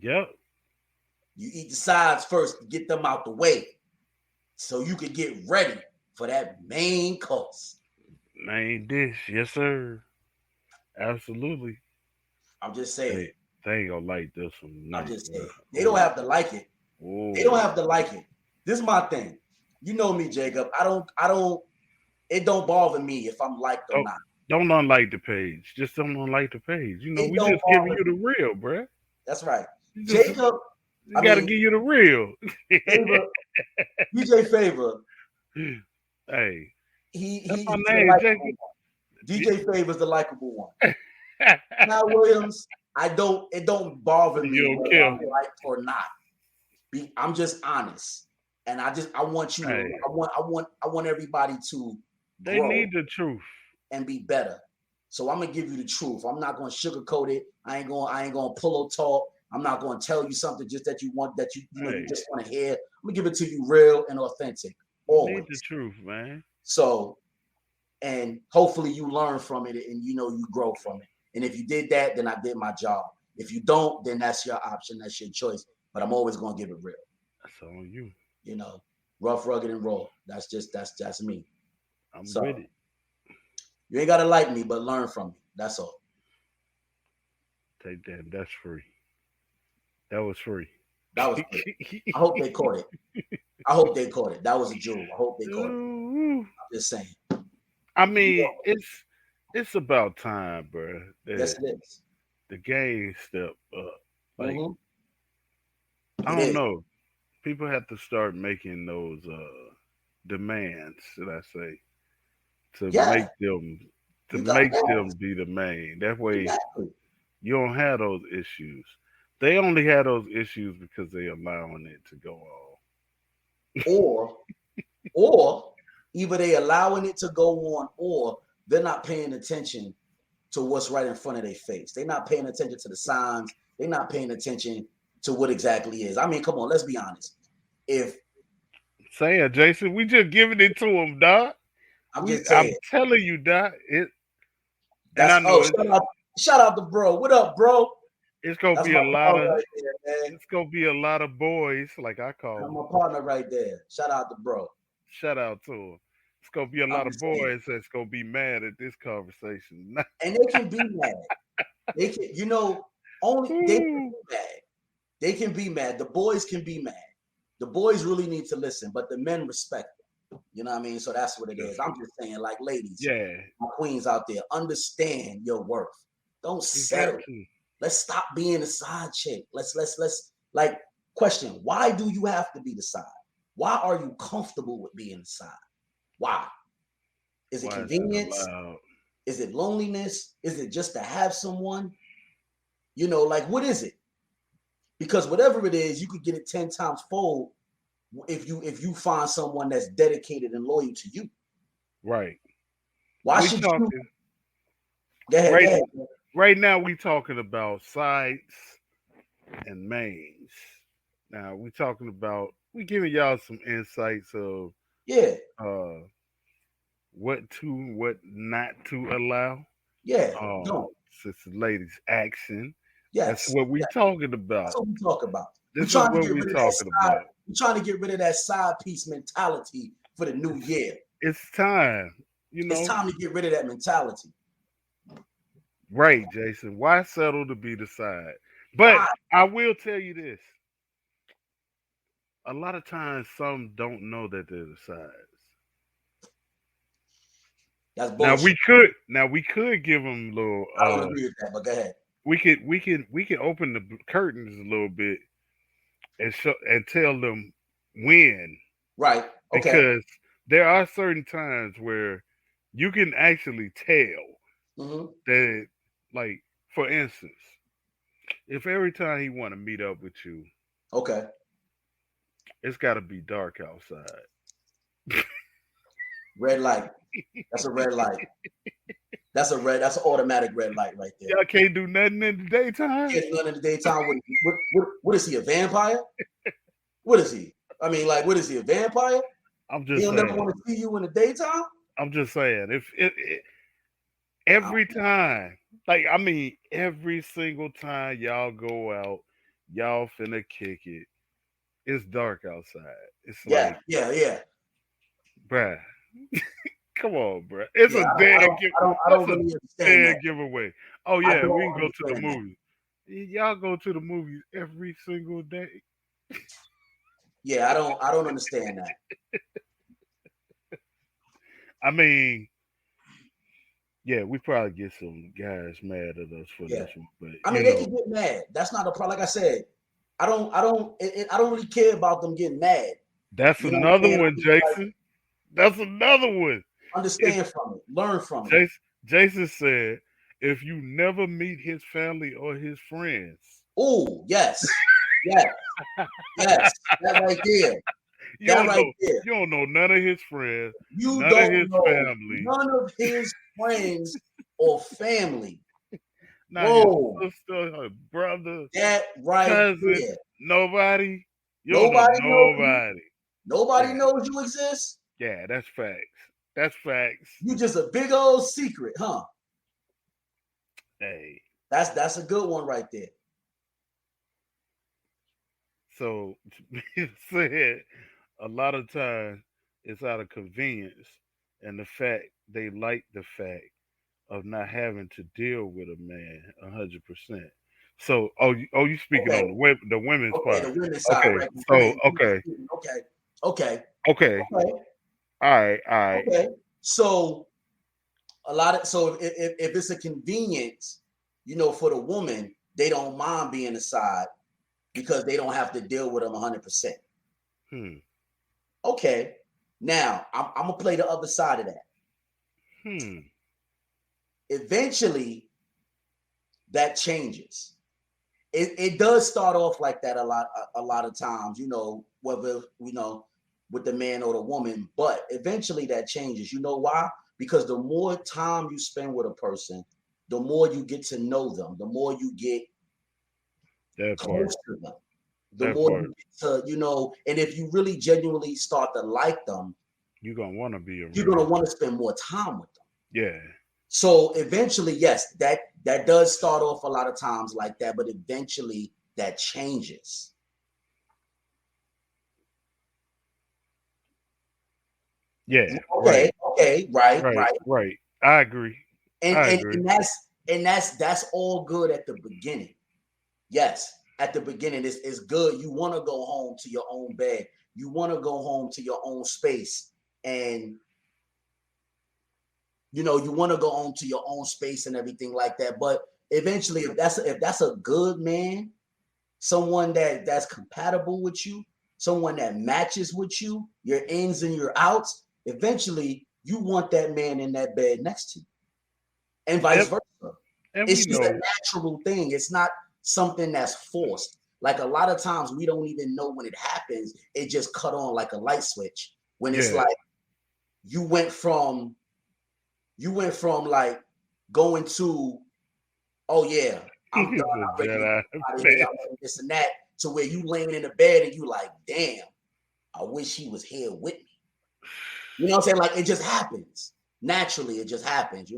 [SPEAKER 2] Yep.
[SPEAKER 1] You eat the sides first to get them out the way so you can get ready for that main course.
[SPEAKER 2] Main dish. Yes, sir. Absolutely.
[SPEAKER 1] I'm just saying.
[SPEAKER 2] They ain't gonna like this one.
[SPEAKER 1] I'm just saying. They don't have to like it. Whoa. They don't have to like it. This is my thing. You know me, Jacob. I don't. It don't bother me if I'm liked or not.
[SPEAKER 2] Don't unlike the page. Just don't unlike the page. You know, we just giving you the real, bro.
[SPEAKER 1] That's right. Jacob.
[SPEAKER 2] I gotta give you the real.
[SPEAKER 1] DJ Favor.
[SPEAKER 2] Hey.
[SPEAKER 1] He's
[SPEAKER 2] my name, Jacob.
[SPEAKER 1] DJ Favor's the likable one. Now Williams, it don't bother me
[SPEAKER 2] You don't
[SPEAKER 1] whether
[SPEAKER 2] care.
[SPEAKER 1] I'm right or not. I'm just honest, and I want you to,
[SPEAKER 2] Hey,
[SPEAKER 1] I want everybody to
[SPEAKER 2] they
[SPEAKER 1] grow
[SPEAKER 2] need the truth.
[SPEAKER 1] and be better. So I'm gonna give you the truth. I'm not gonna sugarcoat it. I ain't gonna pillow talk. I'm not gonna tell you something just that you want, that you
[SPEAKER 2] Hey,
[SPEAKER 1] just want to hear. I'm gonna give it to you real and authentic,
[SPEAKER 2] you need the
[SPEAKER 1] always.
[SPEAKER 2] truth, man.
[SPEAKER 1] So, and hopefully you learn from it and you grow from it. And if you did that, then I did my job. If you don't, then that's your option. That's your choice. But I'm always gonna give it real.
[SPEAKER 2] That's on you.
[SPEAKER 1] You know, rough, rugged, and raw. That's me.
[SPEAKER 2] I'm
[SPEAKER 1] So
[SPEAKER 2] with it.
[SPEAKER 1] you ain't gotta like me, but learn from me. That's all.
[SPEAKER 2] Take that. That's free. That was free.
[SPEAKER 1] That was good. I hope they caught it. That was a jewel. I hope they caught it.
[SPEAKER 2] Ooh.
[SPEAKER 1] I'm just saying.
[SPEAKER 2] I mean, it's about time, bro.
[SPEAKER 1] Yes, it is.
[SPEAKER 2] The game step up. Like,
[SPEAKER 1] Mhm.
[SPEAKER 2] I
[SPEAKER 1] It
[SPEAKER 2] don't
[SPEAKER 1] is.
[SPEAKER 2] know. People have to start making those demands, should I say, to
[SPEAKER 1] Yeah,
[SPEAKER 2] make them
[SPEAKER 1] you got that.
[SPEAKER 2] be the main. That way
[SPEAKER 1] Exactly.
[SPEAKER 2] you don't have those issues. They only have those issues because they allowing it to go on.
[SPEAKER 1] Or either they allowing it to go on, or they're not paying attention to what's right in front of their face. They're not paying attention to the signs. They're not paying attention to what exactly is. I mean, come on, let's be honest. If
[SPEAKER 2] Saying, Jason, we just giving it to them, Doc.
[SPEAKER 1] I'm just
[SPEAKER 2] I'm
[SPEAKER 1] saying,
[SPEAKER 2] telling you, Doc. And
[SPEAKER 1] that's
[SPEAKER 2] I know
[SPEAKER 1] shout out to bro. What up, bro?
[SPEAKER 2] it's gonna
[SPEAKER 1] That's
[SPEAKER 2] be
[SPEAKER 1] my
[SPEAKER 2] a lot
[SPEAKER 1] partner
[SPEAKER 2] of
[SPEAKER 1] right there, man.
[SPEAKER 2] it's gonna be a lot of boys, like I call
[SPEAKER 1] That's
[SPEAKER 2] them.
[SPEAKER 1] my partner right there. Shout out to bro.
[SPEAKER 2] Shout out to them. It's gonna be a
[SPEAKER 1] I'm
[SPEAKER 2] lot of
[SPEAKER 1] just saying.
[SPEAKER 2] boys that's gonna be mad at this conversation.
[SPEAKER 1] And they can be mad. They can, only they can
[SPEAKER 2] Ooh,
[SPEAKER 1] be mad. They can be mad. The boys can be mad. The boys really need to listen, but the men respect them. You know what I mean? So that's what it is. I'm just saying, like, ladies,
[SPEAKER 2] yeah,
[SPEAKER 1] my queens out there, understand your worth. Don't
[SPEAKER 2] you got
[SPEAKER 1] settle.
[SPEAKER 2] to.
[SPEAKER 1] Let's stop being a side chick. Let's like question, why do you have to be the side? Why are you comfortable with being the side? Why? Is it
[SPEAKER 2] Why is it
[SPEAKER 1] convenience?
[SPEAKER 2] allowed?
[SPEAKER 1] Is it loneliness? Is it just to have someone? Like, what is it? Because whatever it is, you could get it 10 times fold if you find someone that's dedicated and loyal to you.
[SPEAKER 2] Right.
[SPEAKER 1] Why
[SPEAKER 2] We
[SPEAKER 1] should you?
[SPEAKER 2] talking
[SPEAKER 1] Go ahead,
[SPEAKER 2] right
[SPEAKER 1] go ahead.
[SPEAKER 2] right now. We talking about sides and mains. Now we talking about we giving y'all some insights of
[SPEAKER 1] Yeah,
[SPEAKER 2] uh what not to allow.
[SPEAKER 1] yeah.
[SPEAKER 2] Um,
[SPEAKER 1] Don't.
[SPEAKER 2] since the ladies action. That's
[SPEAKER 1] Yes,
[SPEAKER 2] what we
[SPEAKER 1] yes.
[SPEAKER 2] talking
[SPEAKER 1] That's
[SPEAKER 2] about.
[SPEAKER 1] what we talk about. We're
[SPEAKER 2] This is
[SPEAKER 1] trying to
[SPEAKER 2] what
[SPEAKER 1] get
[SPEAKER 2] we
[SPEAKER 1] rid of that
[SPEAKER 2] talking
[SPEAKER 1] side.
[SPEAKER 2] about.
[SPEAKER 1] We're trying to get rid of that side piece mentality for the new year.
[SPEAKER 2] It's time,
[SPEAKER 1] It's time to get rid of that mentality.
[SPEAKER 2] Right, Jason. Why settle to be the side? But
[SPEAKER 1] Why?
[SPEAKER 2] I will tell you this. A lot of times some don't know that they're the sides.
[SPEAKER 1] That's
[SPEAKER 2] Now
[SPEAKER 1] bullshit.
[SPEAKER 2] we could give them a little
[SPEAKER 1] I don't agree with that, but go ahead.
[SPEAKER 2] we can open the curtains a little bit and tell them when,
[SPEAKER 1] Right. Okay.
[SPEAKER 2] because there are certain times where you can actually tell
[SPEAKER 1] Hmm.
[SPEAKER 2] that, like, for instance, if every time he want to meet up with you,
[SPEAKER 1] Okay.
[SPEAKER 2] it's got to be dark outside.
[SPEAKER 1] Red light. That's a red light. That's an automatic red light right there.
[SPEAKER 2] Y'all can't do nothing in the daytime.
[SPEAKER 1] Can't do nothing in the daytime. What is he, a vampire? What is he? I mean, like, what is he, a vampire?
[SPEAKER 2] I'm
[SPEAKER 1] He
[SPEAKER 2] just
[SPEAKER 1] don't never
[SPEAKER 2] saying.
[SPEAKER 1] want to see you in the daytime?
[SPEAKER 2] I'm just saying. If every time, like, I mean, every single time y'all go out, y'all finna kick it. It's dark outside. It's
[SPEAKER 1] Yeah,
[SPEAKER 2] like,
[SPEAKER 1] yeah.
[SPEAKER 2] bruh, come on, bruh. It's
[SPEAKER 1] Yeah,
[SPEAKER 2] a dead
[SPEAKER 1] I
[SPEAKER 2] That's
[SPEAKER 1] don't
[SPEAKER 2] a
[SPEAKER 1] really understand
[SPEAKER 2] dead
[SPEAKER 1] that.
[SPEAKER 2] giveaway. Oh
[SPEAKER 1] I
[SPEAKER 2] yeah,
[SPEAKER 1] don't
[SPEAKER 2] we can go to the
[SPEAKER 1] understand that.
[SPEAKER 2] movies. Y'all go to the movies every single day.
[SPEAKER 1] Yeah, I don't understand that.
[SPEAKER 2] I mean, yeah, we probably get some guys mad at us for
[SPEAKER 1] Yeah.
[SPEAKER 2] this one, but
[SPEAKER 1] I mean, they can get mad. That's not a problem. Like I said, I don't really care about them getting mad.
[SPEAKER 2] that's
[SPEAKER 1] You know what I'm
[SPEAKER 2] another
[SPEAKER 1] saying?
[SPEAKER 2] one, Jason. That's another one. It's
[SPEAKER 1] Understand from it. Learn from it.
[SPEAKER 2] Jason. Jason said, if you never meet his family or his friends.
[SPEAKER 1] Oh, yes. Yes. Yes. That right there.
[SPEAKER 2] You
[SPEAKER 1] That
[SPEAKER 2] don't
[SPEAKER 1] right
[SPEAKER 2] know
[SPEAKER 1] there.
[SPEAKER 2] you don't know none of his friends,
[SPEAKER 1] You
[SPEAKER 2] none of
[SPEAKER 1] don't
[SPEAKER 2] his
[SPEAKER 1] know
[SPEAKER 2] family,
[SPEAKER 1] none of his friends or family.
[SPEAKER 2] not his
[SPEAKER 1] Whoa.
[SPEAKER 2] sister, her brother,
[SPEAKER 1] That right
[SPEAKER 2] cousin,
[SPEAKER 1] there.
[SPEAKER 2] nobody. You don't know
[SPEAKER 1] Nobody knows you.
[SPEAKER 2] nobody.
[SPEAKER 1] Nobody
[SPEAKER 2] Yeah,
[SPEAKER 1] knows you exist.
[SPEAKER 2] yeah, that's facts. That's facts.
[SPEAKER 1] You just a big old secret, huh?
[SPEAKER 2] Hey,
[SPEAKER 1] That's a good one right there.
[SPEAKER 2] so to be said, a lot of times it's out of convenience and the fact they like the fact of not having to deal with a man 100%. So, you speaking
[SPEAKER 1] Okay.
[SPEAKER 2] on the women's
[SPEAKER 1] Okay.
[SPEAKER 2] part?
[SPEAKER 1] The women's side,
[SPEAKER 2] Okay,
[SPEAKER 1] right? The
[SPEAKER 2] so
[SPEAKER 1] women.
[SPEAKER 2] okay,
[SPEAKER 1] Okay. Okay.
[SPEAKER 2] okay,
[SPEAKER 1] Okay.
[SPEAKER 2] all right,
[SPEAKER 1] Okay. So a lot of if it's a convenience, for the woman, they don't mind being aside because they don't have to deal with them 100%.
[SPEAKER 2] hmm,
[SPEAKER 1] Okay. Now I'm gonna play the other side of that.
[SPEAKER 2] hmm,
[SPEAKER 1] Eventually, that changes. It does start off like that a lot of times, whether with the man or the woman, but eventually that changes. You know why? Because the more time you spend with a person, the more you get to know them, the more you get
[SPEAKER 2] that part,
[SPEAKER 1] close to them, the
[SPEAKER 2] that
[SPEAKER 1] more
[SPEAKER 2] part.
[SPEAKER 1] you get and if you really genuinely start to like them,
[SPEAKER 2] You gonna want to be
[SPEAKER 1] you're gonna
[SPEAKER 2] around.
[SPEAKER 1] want to spend more time with them.
[SPEAKER 2] Yeah,
[SPEAKER 1] So eventually, yes, that does start off a lot of times like that, but eventually that changes.
[SPEAKER 2] yeah,
[SPEAKER 1] Okay,
[SPEAKER 2] right,
[SPEAKER 1] okay, right,
[SPEAKER 2] right,
[SPEAKER 1] right.
[SPEAKER 2] right. I agree.
[SPEAKER 1] And
[SPEAKER 2] I
[SPEAKER 1] and,
[SPEAKER 2] agree.
[SPEAKER 1] and that's all good at the beginning. Yes, at the beginning, it's good. You want to go home to your own bed. You want to go home to your own space. And you want to go home to your own space and everything like that. But eventually, if that's a good man, someone that's compatible with you, someone that matches with you, your ins and your outs, eventually you want that man in that bed next to you, and vice
[SPEAKER 2] And,
[SPEAKER 1] versa.
[SPEAKER 2] and we
[SPEAKER 1] It's just a
[SPEAKER 2] know,
[SPEAKER 1] natural thing. It's not something that's forced. Like a lot of times we don't even know when it happens. It just cut on like a light switch. When it's
[SPEAKER 2] yeah,
[SPEAKER 1] like you went from like going to, oh yeah, I'm done.
[SPEAKER 2] he's a
[SPEAKER 1] I'm ready to
[SPEAKER 2] Jedi.
[SPEAKER 1] get out of here.
[SPEAKER 2] Man.
[SPEAKER 1] I'm ready to this and that. To where you laying in the bed and you like, damn, I wish he was here with me. You know what I'm saying? Like it just happens naturally. It just happens.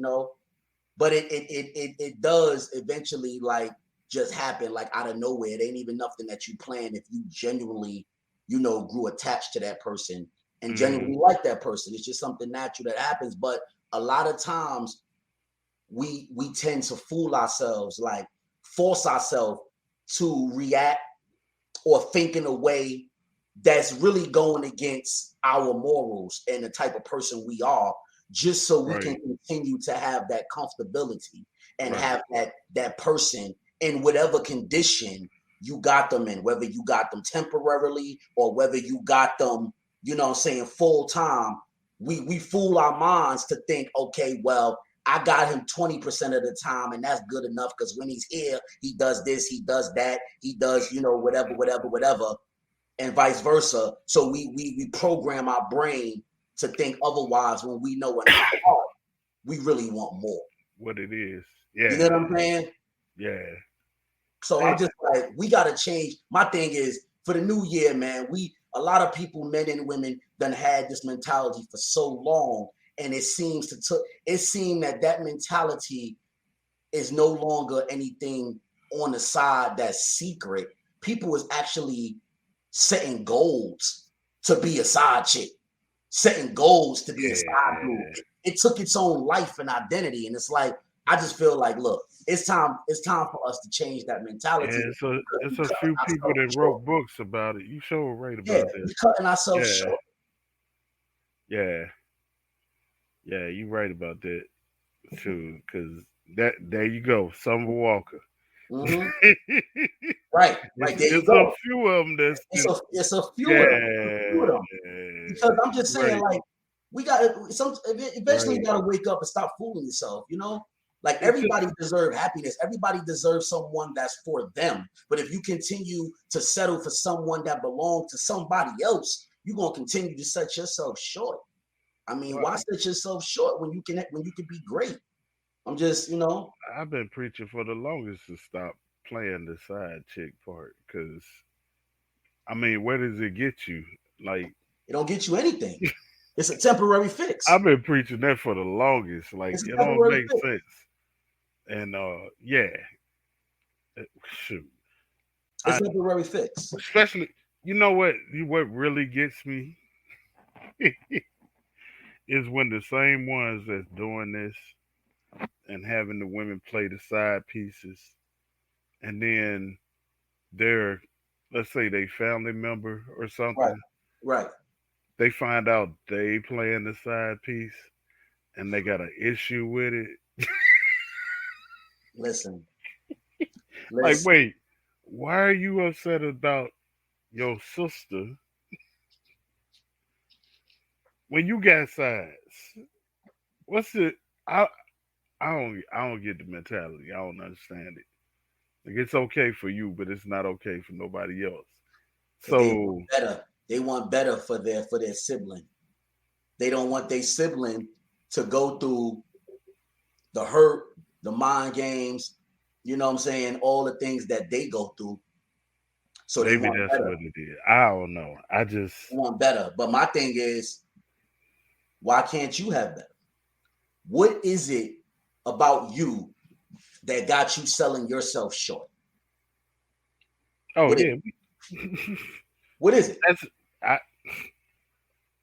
[SPEAKER 1] But it does eventually like just happen like out of nowhere. It ain't even nothing that you plan if you genuinely, grew attached to that person and
[SPEAKER 2] Mhm.
[SPEAKER 1] genuinely like that person. It's just something natural that happens. But a lot of times we tend to fool ourselves, like force ourselves to react or think in a way that's really going against our morals and the type of person we are, just so we can
[SPEAKER 2] Right,
[SPEAKER 1] continue to have that comfortability and
[SPEAKER 2] right,
[SPEAKER 1] have that person in whatever condition you got them in, whether you got them temporarily or whether you got them, full time. We fool our minds to think, okay, well, I got him 20% of the time, and that's good enough because when he's here, he does this, he does that, he does, whatever, whatever, whatever, and vice versa. So we program our brain to think otherwise when we know in our heart we really want more.
[SPEAKER 2] what it is.
[SPEAKER 1] You know
[SPEAKER 2] Yeah,
[SPEAKER 1] what I'm saying?
[SPEAKER 2] yeah.
[SPEAKER 1] So I'm
[SPEAKER 2] Hey,
[SPEAKER 1] just like, we gotta change. My thing is for the new year, man. A lot of people, men and women, done had this mentality for so long, and it seemed that mentality is no longer anything on the side that's secret. People is actually setting goals to be a side chick, setting goals to be a side dude.
[SPEAKER 2] yeah.
[SPEAKER 1] It took its own life and identity, and it's like I just feel like, look, it's time. It's time for us to change that mentality
[SPEAKER 2] And
[SPEAKER 1] because
[SPEAKER 2] it's
[SPEAKER 1] we
[SPEAKER 2] a
[SPEAKER 1] cutting
[SPEAKER 2] few people
[SPEAKER 1] ourselves
[SPEAKER 2] that
[SPEAKER 1] short.
[SPEAKER 2] wrote books about it. You sure right
[SPEAKER 1] Yeah,
[SPEAKER 2] about that.
[SPEAKER 1] we cutting ourselves
[SPEAKER 2] Yeah,
[SPEAKER 1] short.
[SPEAKER 2] yeah, yeah. You right about that too. Cause there you go, Summer Walker.
[SPEAKER 1] Mm-hmm. Right, right. There you
[SPEAKER 2] It's a
[SPEAKER 1] go.
[SPEAKER 2] few of them that's
[SPEAKER 1] It's a few of them. It's a few of
[SPEAKER 2] yeah,
[SPEAKER 1] them. Because I'm just saying,
[SPEAKER 2] right,
[SPEAKER 1] like, we got eventually you
[SPEAKER 2] right.
[SPEAKER 1] got to wake up and stop fooling yourself. Like
[SPEAKER 2] It's just,
[SPEAKER 1] everybody deserves happiness. Everybody deserves someone that's for them. But if you continue to settle for someone that belongs to somebody else, you're gonna continue to set yourself short. I mean, why
[SPEAKER 2] right.
[SPEAKER 1] set yourself short when you can be great? I'm just,
[SPEAKER 2] I've been preaching for the longest to stop playing the side chick part because I mean, where does it get you? Like
[SPEAKER 1] it don't get you anything. It's a temporary fix.
[SPEAKER 2] I've been preaching that for the longest. Like
[SPEAKER 1] It's a
[SPEAKER 2] it don't
[SPEAKER 1] temporary
[SPEAKER 2] make
[SPEAKER 1] fix.
[SPEAKER 2] sense. And yeah, shoot.
[SPEAKER 1] It's
[SPEAKER 2] I
[SPEAKER 1] a temporary fix.
[SPEAKER 2] especially you know what really gets me is when the same ones that's doing this and having the women play the side pieces and then their let's say they family member or
[SPEAKER 1] Right.
[SPEAKER 2] something,
[SPEAKER 1] Right.
[SPEAKER 2] they find out they playing the side piece and they got an issue with it.
[SPEAKER 1] Listen.
[SPEAKER 2] Like,
[SPEAKER 1] Listen.
[SPEAKER 2] wait, why are you upset about your sister when you got sides? What's the I I don't get the mentality. I don't understand it. Like it's okay for you, but it's not okay for nobody else.
[SPEAKER 1] Because they want
[SPEAKER 2] So
[SPEAKER 1] better. They want better for their sibling. They don't want their sibling to go through the hurt, the mind games, you know what I'm saying, all the things that they go through. So they
[SPEAKER 2] maybe
[SPEAKER 1] want
[SPEAKER 2] that's
[SPEAKER 1] better.
[SPEAKER 2] what it is. I don't know. I just
[SPEAKER 1] They want better. But my thing is, why can't you have better? What is it about you that got you selling yourself short?
[SPEAKER 2] oh
[SPEAKER 1] What is
[SPEAKER 2] yeah.
[SPEAKER 1] it? What is it?
[SPEAKER 2] That's I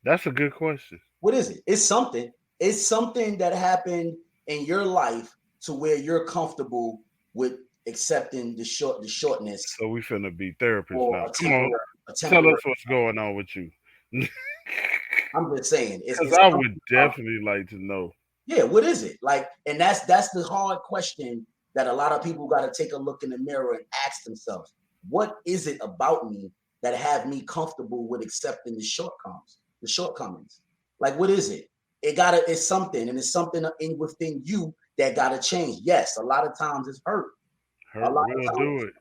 [SPEAKER 2] that's a good question.
[SPEAKER 1] What is it? It's something. It's something that happened in your life to where you're comfortable with accepting the shortness
[SPEAKER 2] So we finna be therapists
[SPEAKER 1] or
[SPEAKER 2] now. Come on,
[SPEAKER 1] a
[SPEAKER 2] tell
[SPEAKER 1] temporary.
[SPEAKER 2] us what's going on with you.
[SPEAKER 1] I'm just saying,
[SPEAKER 2] Because
[SPEAKER 1] it's
[SPEAKER 2] I would
[SPEAKER 1] something about,
[SPEAKER 2] definitely like to know.
[SPEAKER 1] yeah. What is it like? And that's the hard question that a lot of people got to take a look in the mirror and ask themselves: what is it about me that have me comfortable with accepting the shortcomings? Like, what is it? It's something, and it's something in within you that gotta change. Yes, a lot of times it's hurt. A
[SPEAKER 2] Hurt
[SPEAKER 1] lot
[SPEAKER 2] will
[SPEAKER 1] of times,
[SPEAKER 2] do it.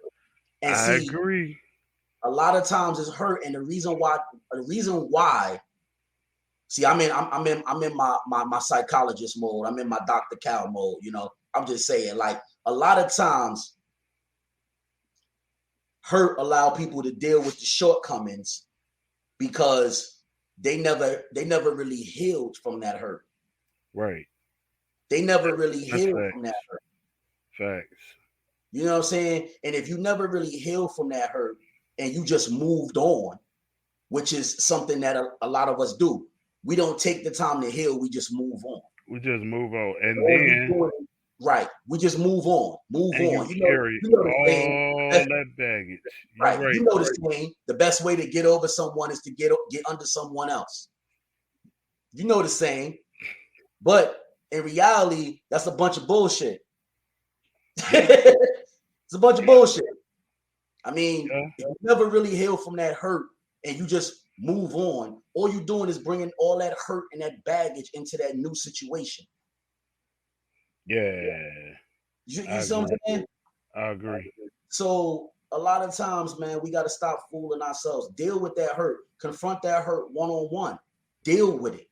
[SPEAKER 1] and
[SPEAKER 2] I
[SPEAKER 1] see,
[SPEAKER 2] agree.
[SPEAKER 1] a lot of times it's hurt, and the reason why. See, I'm in my psychologist mode. I'm in my Dr. Cal mode. I'm just saying, like a lot of times, hurt allow people to deal with the shortcomings because they never really healed from that hurt.
[SPEAKER 2] Right.
[SPEAKER 1] They never really
[SPEAKER 2] That's
[SPEAKER 1] healed from that
[SPEAKER 2] facts.
[SPEAKER 1] hurt.
[SPEAKER 2] Facts.
[SPEAKER 1] You know what I'm saying? And if you never really healed from that hurt and you just moved on, which is something that a lot of us do, we don't take the time to heal. We just move on.
[SPEAKER 2] We just move on. And
[SPEAKER 1] All you
[SPEAKER 2] then
[SPEAKER 1] doing, right? We just move on, move
[SPEAKER 2] and you
[SPEAKER 1] on.
[SPEAKER 2] carry
[SPEAKER 1] The saying.
[SPEAKER 2] all that baggage. You
[SPEAKER 1] Right?
[SPEAKER 2] right.
[SPEAKER 1] You know the saying. The best way to get over someone is to get under someone else. You know the saying. But in reality, that's a bunch of bullshit.
[SPEAKER 2] Yeah.
[SPEAKER 1] It's a bunch of bullshit. I mean,
[SPEAKER 2] Yeah.
[SPEAKER 1] if you never really heal from that hurt and you just move on, all you're doing is bringing all that hurt and that baggage into that new situation.
[SPEAKER 2] Yeah.
[SPEAKER 1] You
[SPEAKER 2] I
[SPEAKER 1] see what I'm
[SPEAKER 2] agree.
[SPEAKER 1] saying?
[SPEAKER 2] I agree.
[SPEAKER 1] So a lot of times, man, we got to stop fooling ourselves. Deal with that hurt. Confront that hurt one-on-one. Deal with it.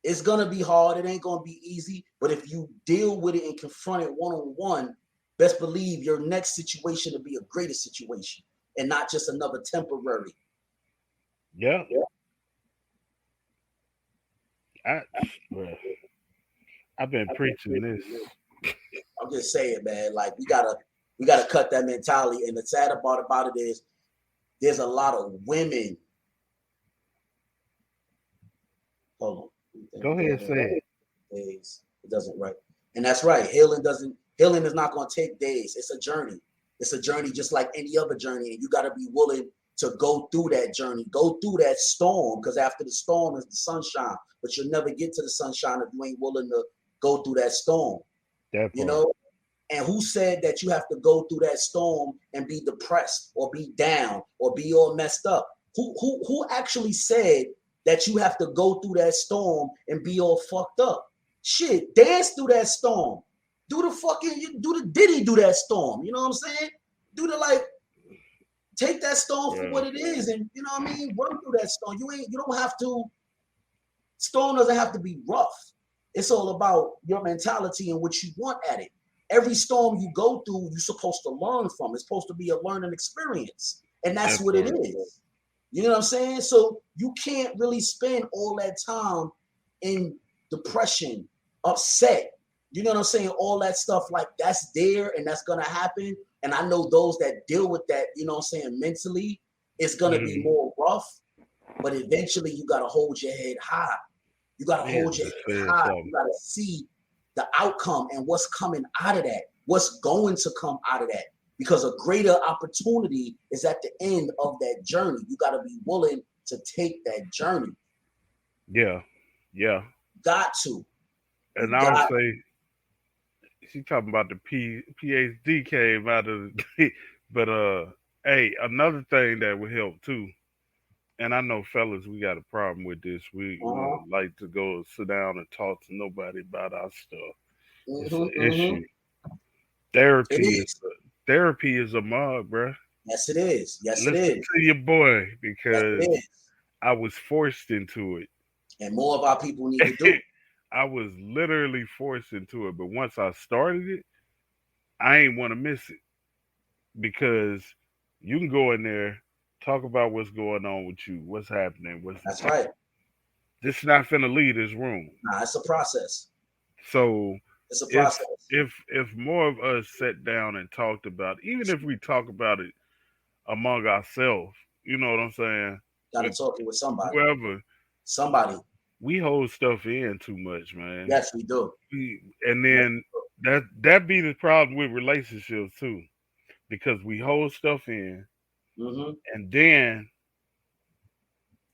[SPEAKER 1] It's gonna be hard. It ain't gonna be easy. But if you deal with it and confront it one-on-one, best believe your next situation will be a greater situation and not just another temporary.
[SPEAKER 2] Yeah. I well, I've been preaching this.
[SPEAKER 1] I'm just saying, man. Like we gotta cut that mentality. And the sad part about it is, there's a lot of women. Hold on.
[SPEAKER 2] Go ahead, say it.
[SPEAKER 1] Days. It doesn't right. And that's right. Healing is not going to take days. It's a journey. It's a journey just like any other journey. And you got to be willing to go through that journey, go through that storm, because after the storm is the sunshine. But you'll never get to the sunshine if you ain't willing to go through that storm.
[SPEAKER 2] That
[SPEAKER 1] You
[SPEAKER 2] part.
[SPEAKER 1] know? And who said that you have to go through that storm and be depressed or be down or be all messed up? Who actually said that you have to go through that storm and be all fucked up? Shit, dance through that storm. do the Diddy do that storm. You know what I'm saying? Do the like, take that storm for what it is, and you know what I mean. Work through that storm. You don't have to. Storm doesn't have to be rough. It's all about your mentality and what you want at it. Every storm you go through, you're supposed to learn from. It's supposed to be a learning experience, and that's what it is. You know what I'm saying? So you can't really spend all that time in depression, upset. You know what I'm saying? All that stuff, like, that's there and that's gonna happen. And I know those that deal with that, you know what I'm saying, mentally, it's gonna be more rough. But eventually you gotta hold your head high. You gotta hold your head high. You gotta see the outcome and what's coming out of that, what's going to come out of that. Because a greater opportunity is at the end of that journey. You got to be willing to take that journey.
[SPEAKER 2] Yeah.
[SPEAKER 1] Got to.
[SPEAKER 2] And I'll say, she talking about the PhD came out of the, but hey, another thing that would help too, and I know fellas, we got a problem with this. We don't like to go sit down and talk to nobody about our stuff. It's an issue. Therapy is a mug, bro.
[SPEAKER 1] Yes, it is. Yes,
[SPEAKER 2] Listen
[SPEAKER 1] it is.
[SPEAKER 2] to your boy, because I was forced into it.
[SPEAKER 1] And more of our people need to do it.
[SPEAKER 2] I was literally forced into it. But once I started it, I ain't want to miss it. Because you can go in there, talk about what's going on with you, what's happening.
[SPEAKER 1] That's right.
[SPEAKER 2] This is not finna leave this room.
[SPEAKER 1] Nah, it's a process.
[SPEAKER 2] So
[SPEAKER 1] it's a process.
[SPEAKER 2] If more of us sat down and talked about, even if we talk about it among ourselves, you know what I'm saying?
[SPEAKER 1] Gotta talk it with somebody.
[SPEAKER 2] Whoever.
[SPEAKER 1] Somebody.
[SPEAKER 2] We hold stuff in too much, man.
[SPEAKER 1] Yes, we do.
[SPEAKER 2] And then that be the problem with relationships too, because we hold stuff in, and then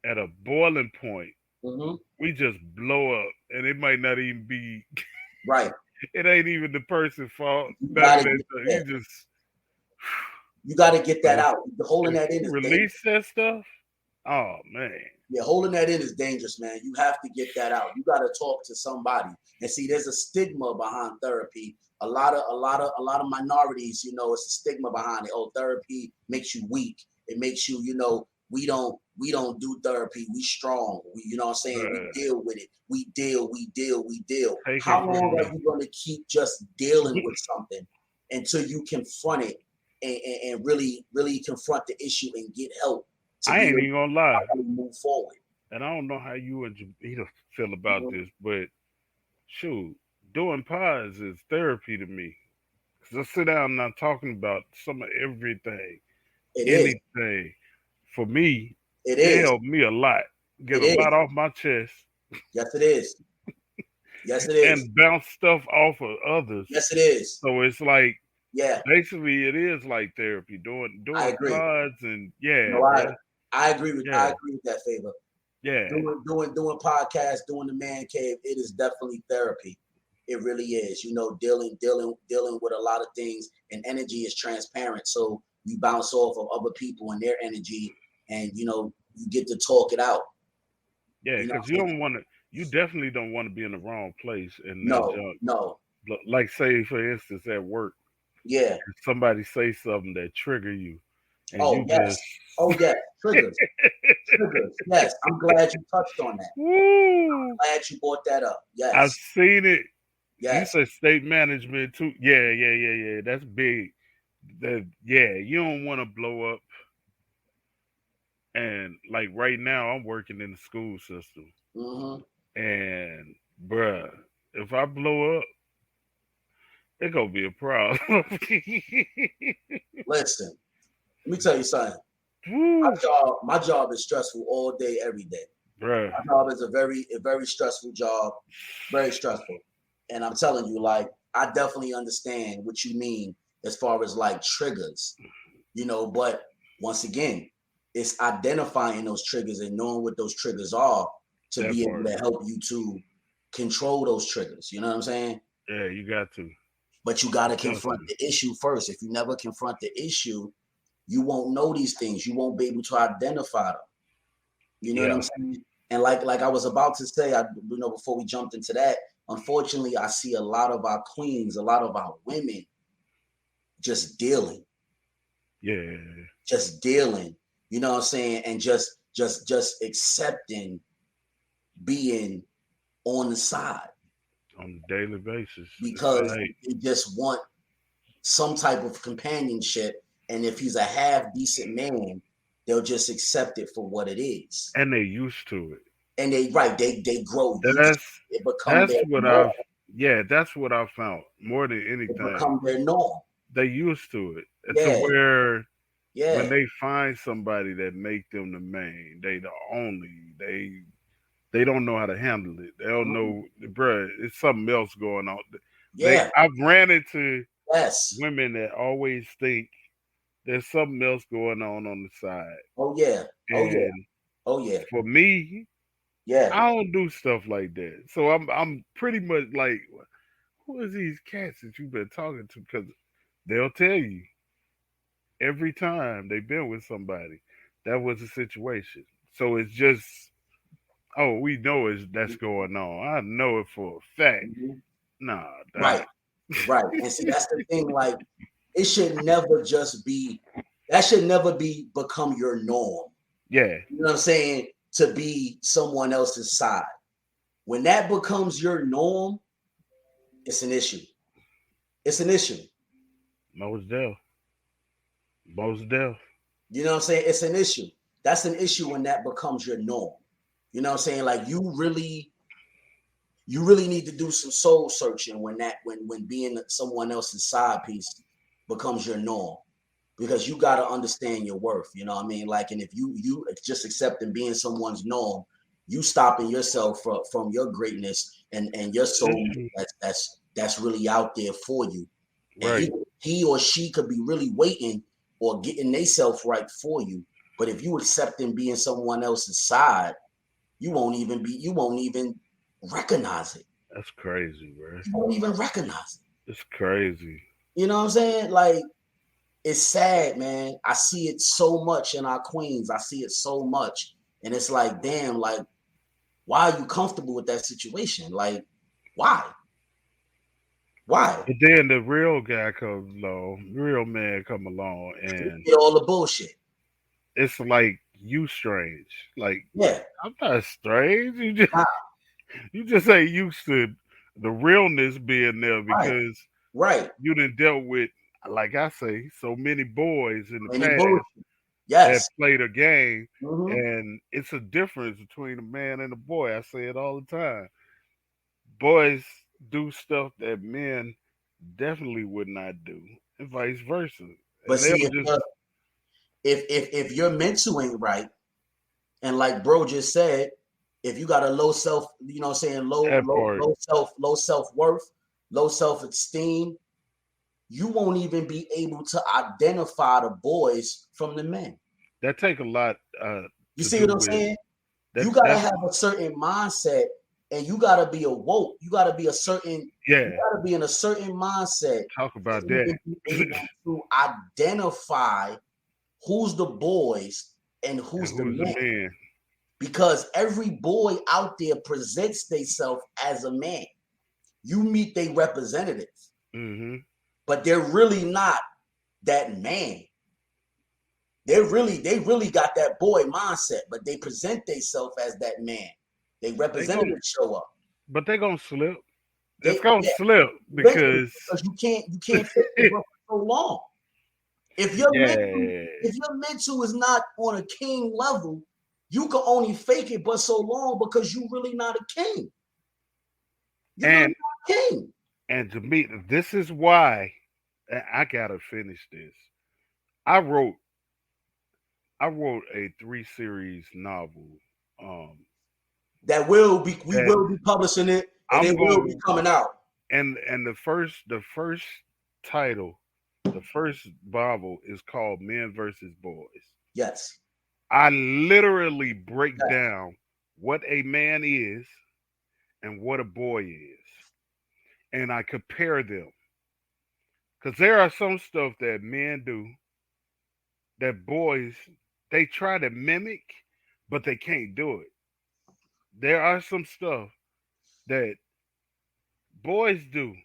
[SPEAKER 2] at a boiling point, we just blow up, and it might not even be
[SPEAKER 1] right.
[SPEAKER 2] It ain't even the person's fault.
[SPEAKER 1] You got to get that out. Holding that in is
[SPEAKER 2] release that stuff. Oh man.
[SPEAKER 1] Yeah, holding that in is dangerous, man. You have to get that out. You got to talk to somebody. And see, there's a stigma behind therapy. A lot of minorities, you know, it's a stigma behind it. Oh, therapy makes you weak. It makes you, you know, we don't do therapy. We strong. You know what I'm saying? We deal with it. We deal. How long are you going to keep just dealing with something until you confront it and really confront the issue and get help?
[SPEAKER 2] I ain't even gonna lie.
[SPEAKER 1] Move forward.
[SPEAKER 2] And I don't know how you and Jamita feel about this, but shoot, doing pods is therapy to me. Cause I sit down and I'm talking about some of everything, anything. For me, it helped me a lot. Get a lot off my chest.
[SPEAKER 1] Yes, it is. Yes, it is.
[SPEAKER 2] And bounce stuff off of others.
[SPEAKER 1] Yes, it is.
[SPEAKER 2] So it's like, basically, it is like therapy. Doing pods and
[SPEAKER 1] I agree with that, Favor.
[SPEAKER 2] Yeah.
[SPEAKER 1] Doing podcasts, doing the man cave, it is definitely therapy. It really is. You know, dealing with a lot of things, and energy is transparent. So you bounce off of other people and their energy, and you know, you get to talk it out.
[SPEAKER 2] Yeah, because you definitely don't want to be in the wrong place. And
[SPEAKER 1] no.
[SPEAKER 2] Like say, for instance, at work.
[SPEAKER 1] Yeah.
[SPEAKER 2] Somebody say something that trigger you.
[SPEAKER 1] And yes. Triggers. Yes. I'm glad you touched on that. I'm glad you brought that up. Yes.
[SPEAKER 2] I've seen it.
[SPEAKER 1] Yes.
[SPEAKER 2] You said state management too. Yeah. That's big. You don't want to blow up. And like right now, I'm working in the school system. And bruh, if I blow up, it's gonna be a problem.
[SPEAKER 1] Listen, let me tell you something. My job is stressful all day, every day.
[SPEAKER 2] Bruh.
[SPEAKER 1] My job is a very stressful job, very stressful. And I'm telling you, like, I definitely understand what you mean as far as like triggers, you know. But once again, it's identifying those triggers and knowing what those triggers are to be able to help you to control those triggers. You know what I'm saying?
[SPEAKER 2] Yeah, you got to.
[SPEAKER 1] But you got to confront the issue first. If you never confront the issue, you won't know these things. You won't be able to identify them. You know what I'm saying? And like I was about to say, before we jumped into that, unfortunately, I see a lot of our queens, a lot of our women just dealing.
[SPEAKER 2] Yeah.
[SPEAKER 1] Just dealing, you know what I'm saying? And just accepting being on the side
[SPEAKER 2] On a daily basis.
[SPEAKER 1] because they just want some type of companionship. And if he's a half decent man, they'll just accept it for what it is.
[SPEAKER 2] And they used to it.
[SPEAKER 1] And they grow used to
[SPEAKER 2] That's
[SPEAKER 1] it. It become
[SPEAKER 2] that's
[SPEAKER 1] their
[SPEAKER 2] what
[SPEAKER 1] norm.
[SPEAKER 2] that's what I found more than
[SPEAKER 1] It
[SPEAKER 2] anything.
[SPEAKER 1] become their norm.
[SPEAKER 2] They used to it. To
[SPEAKER 1] Yeah.
[SPEAKER 2] where when
[SPEAKER 1] Yeah.
[SPEAKER 2] they find somebody that make them the main, they the only, they don't know how to handle it. They don't know, bruh, it's something else going on.
[SPEAKER 1] Yeah.
[SPEAKER 2] I've ran into
[SPEAKER 1] Yes.
[SPEAKER 2] women that always think there's something else going on the side.
[SPEAKER 1] Oh yeah. Oh yeah.
[SPEAKER 2] And
[SPEAKER 1] Oh yeah.
[SPEAKER 2] for me,
[SPEAKER 1] Yeah.
[SPEAKER 2] I don't do stuff like that. So I'm pretty much like, who is these cats that you've been talking to? Because they'll tell you every time they've been with somebody, that was the situation. So it's just, oh, we know that's going on. I know it for a fact.
[SPEAKER 1] Mhm.
[SPEAKER 2] Nah,
[SPEAKER 1] Right. Right. And see, that's the thing. Like, it should never just be. That should never be become your norm.
[SPEAKER 2] yeah,
[SPEAKER 1] You know what I'm saying? To be someone else's side. When that becomes your norm, it's an issue. It's an issue.
[SPEAKER 2] most deaf, most deaf.
[SPEAKER 1] You know what I'm saying? It's an issue. That's an issue when that becomes your norm. You know what I'm saying? Like you really need to do some soul searching when being someone else's side piece becomes your norm. Because you got to understand your worth, you know what I mean? Like, and if you just accepting being someone's norm, you stopping yourself from your greatness and your soul that's really out there for you. And
[SPEAKER 2] Right.
[SPEAKER 1] he or she could be really waiting or getting themselves right for you. But if you accepting being someone else's side, you won't even recognize it.
[SPEAKER 2] That's crazy, bro.
[SPEAKER 1] You won't even recognize it.
[SPEAKER 2] It's crazy.
[SPEAKER 1] You know what I'm saying? Like, it's sad, man. I see it so much in our queens. I see it so much. And it's like, damn, like, why are you comfortable with that situation? Like, why? Why?
[SPEAKER 2] But then the real guy comes along, real man come along, and
[SPEAKER 1] Get all the bullshit.
[SPEAKER 2] it's like you strange. Like,
[SPEAKER 1] Yeah.
[SPEAKER 2] I'm not strange.
[SPEAKER 1] Nah.
[SPEAKER 2] You just ain't used to the realness being there because
[SPEAKER 1] Right.
[SPEAKER 2] you done dealt with, like I say, so many boys in the past
[SPEAKER 1] Bullshit.
[SPEAKER 2] that
[SPEAKER 1] Yes.
[SPEAKER 2] played a game,
[SPEAKER 1] Mhm.
[SPEAKER 2] and it's a difference between a man and a boy. I say it all the time. Boys do stuff that men definitely would not do, and vice versa.
[SPEAKER 1] But
[SPEAKER 2] And they'll
[SPEAKER 1] see,
[SPEAKER 2] just
[SPEAKER 1] if your mental ain't right, and like bro just said, if you got a low self, you know what I'm saying,
[SPEAKER 2] that part.
[SPEAKER 1] low self-worth, low self-esteem, you won't even be able to identify the boys from the men.
[SPEAKER 2] That take a lot
[SPEAKER 1] You
[SPEAKER 2] to
[SPEAKER 1] see
[SPEAKER 2] do
[SPEAKER 1] what I'm
[SPEAKER 2] with
[SPEAKER 1] saying?
[SPEAKER 2] that.
[SPEAKER 1] You gotta
[SPEAKER 2] That's
[SPEAKER 1] have a certain mindset, and you gotta be awoke. You gotta be
[SPEAKER 2] yeah.
[SPEAKER 1] you gotta be in a certain mindset
[SPEAKER 2] Talk
[SPEAKER 1] to
[SPEAKER 2] about that.
[SPEAKER 1] even be able to identify who's the boys and who's the
[SPEAKER 2] Who's the
[SPEAKER 1] men.
[SPEAKER 2] man?
[SPEAKER 1] Because every boy out there presents themselves as a man. You meet their representatives,
[SPEAKER 2] Mm-hmm.
[SPEAKER 1] but they're really not that man. They really got that boy mindset, but they present themselves as that man. They representatives show up.
[SPEAKER 2] But they're gonna slip. It's
[SPEAKER 1] They
[SPEAKER 2] gonna slip because
[SPEAKER 1] you can't fit the book for so long. If your mental is not on a king level, you can only fake it but so long because you really not a king. You're really not a king.
[SPEAKER 2] And to me, this is why I gotta finish this. I wrote a 3 series novel.
[SPEAKER 1] That we will be publishing it, and
[SPEAKER 2] I'm
[SPEAKER 1] it will be
[SPEAKER 2] going
[SPEAKER 1] coming out.
[SPEAKER 2] and the first title, the first novel is called Men versus Boys.
[SPEAKER 1] Yes.
[SPEAKER 2] I literally break down what a man is and what a boy is, and I compare them because there are some stuff that men do that boys they try to mimic, but they can't do it. There are some stuff that boys do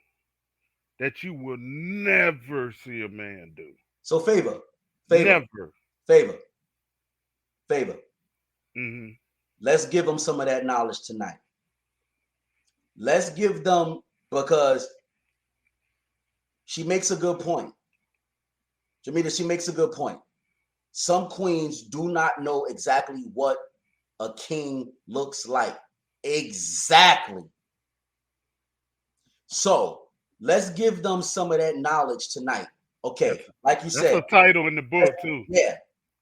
[SPEAKER 2] that you will never see a man do.
[SPEAKER 1] So favor.
[SPEAKER 2] Never. Mm-hmm.
[SPEAKER 1] Let's give them some of that knowledge tonight. Let's give them, because she makes a good point. Jamila, she makes a good point. Some queens do not know exactly what a king looks like. Exactly. So let's give them some of that knowledge tonight. Okay, like you said.
[SPEAKER 2] That's a title in the book too.
[SPEAKER 1] Yeah.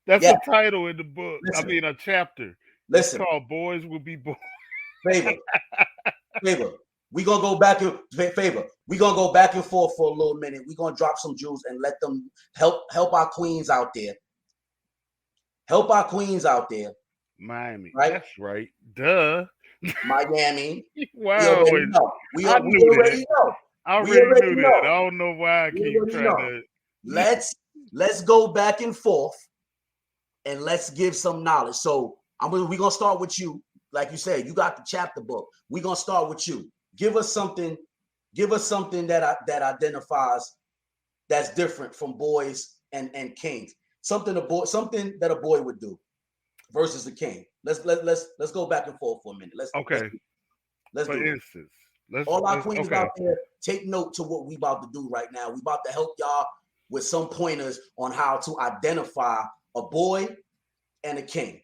[SPEAKER 2] That's a title in the book.
[SPEAKER 1] Listen,
[SPEAKER 2] I mean, a chapter.
[SPEAKER 1] Listen.
[SPEAKER 2] It's called Boys Will Be Born.
[SPEAKER 1] Favor. We're gonna go back and favor. We're gonna go back and forth for a little minute. We're gonna drop some jewels and let them help our queens out there. Help our queens out there.
[SPEAKER 2] Miami.
[SPEAKER 1] Right?
[SPEAKER 2] That's right. Duh.
[SPEAKER 1] Miami.
[SPEAKER 2] Wow.
[SPEAKER 1] We already know.
[SPEAKER 2] I already knew that. I don't know why I keep trying to.
[SPEAKER 1] Let's go back and forth and let's give some knowledge. So we're gonna start with you. Like you said, you got the chapter book. We're gonna start with you. Give us something that identifies that's different from boys and kings. Something that a boy would do versus the king. Let's go back and forth for a minute. Let's
[SPEAKER 2] For instance,
[SPEAKER 1] all our queens out there, take note to what we about to do right now. We about to help y'all with some pointers on how to identify a boy and a king.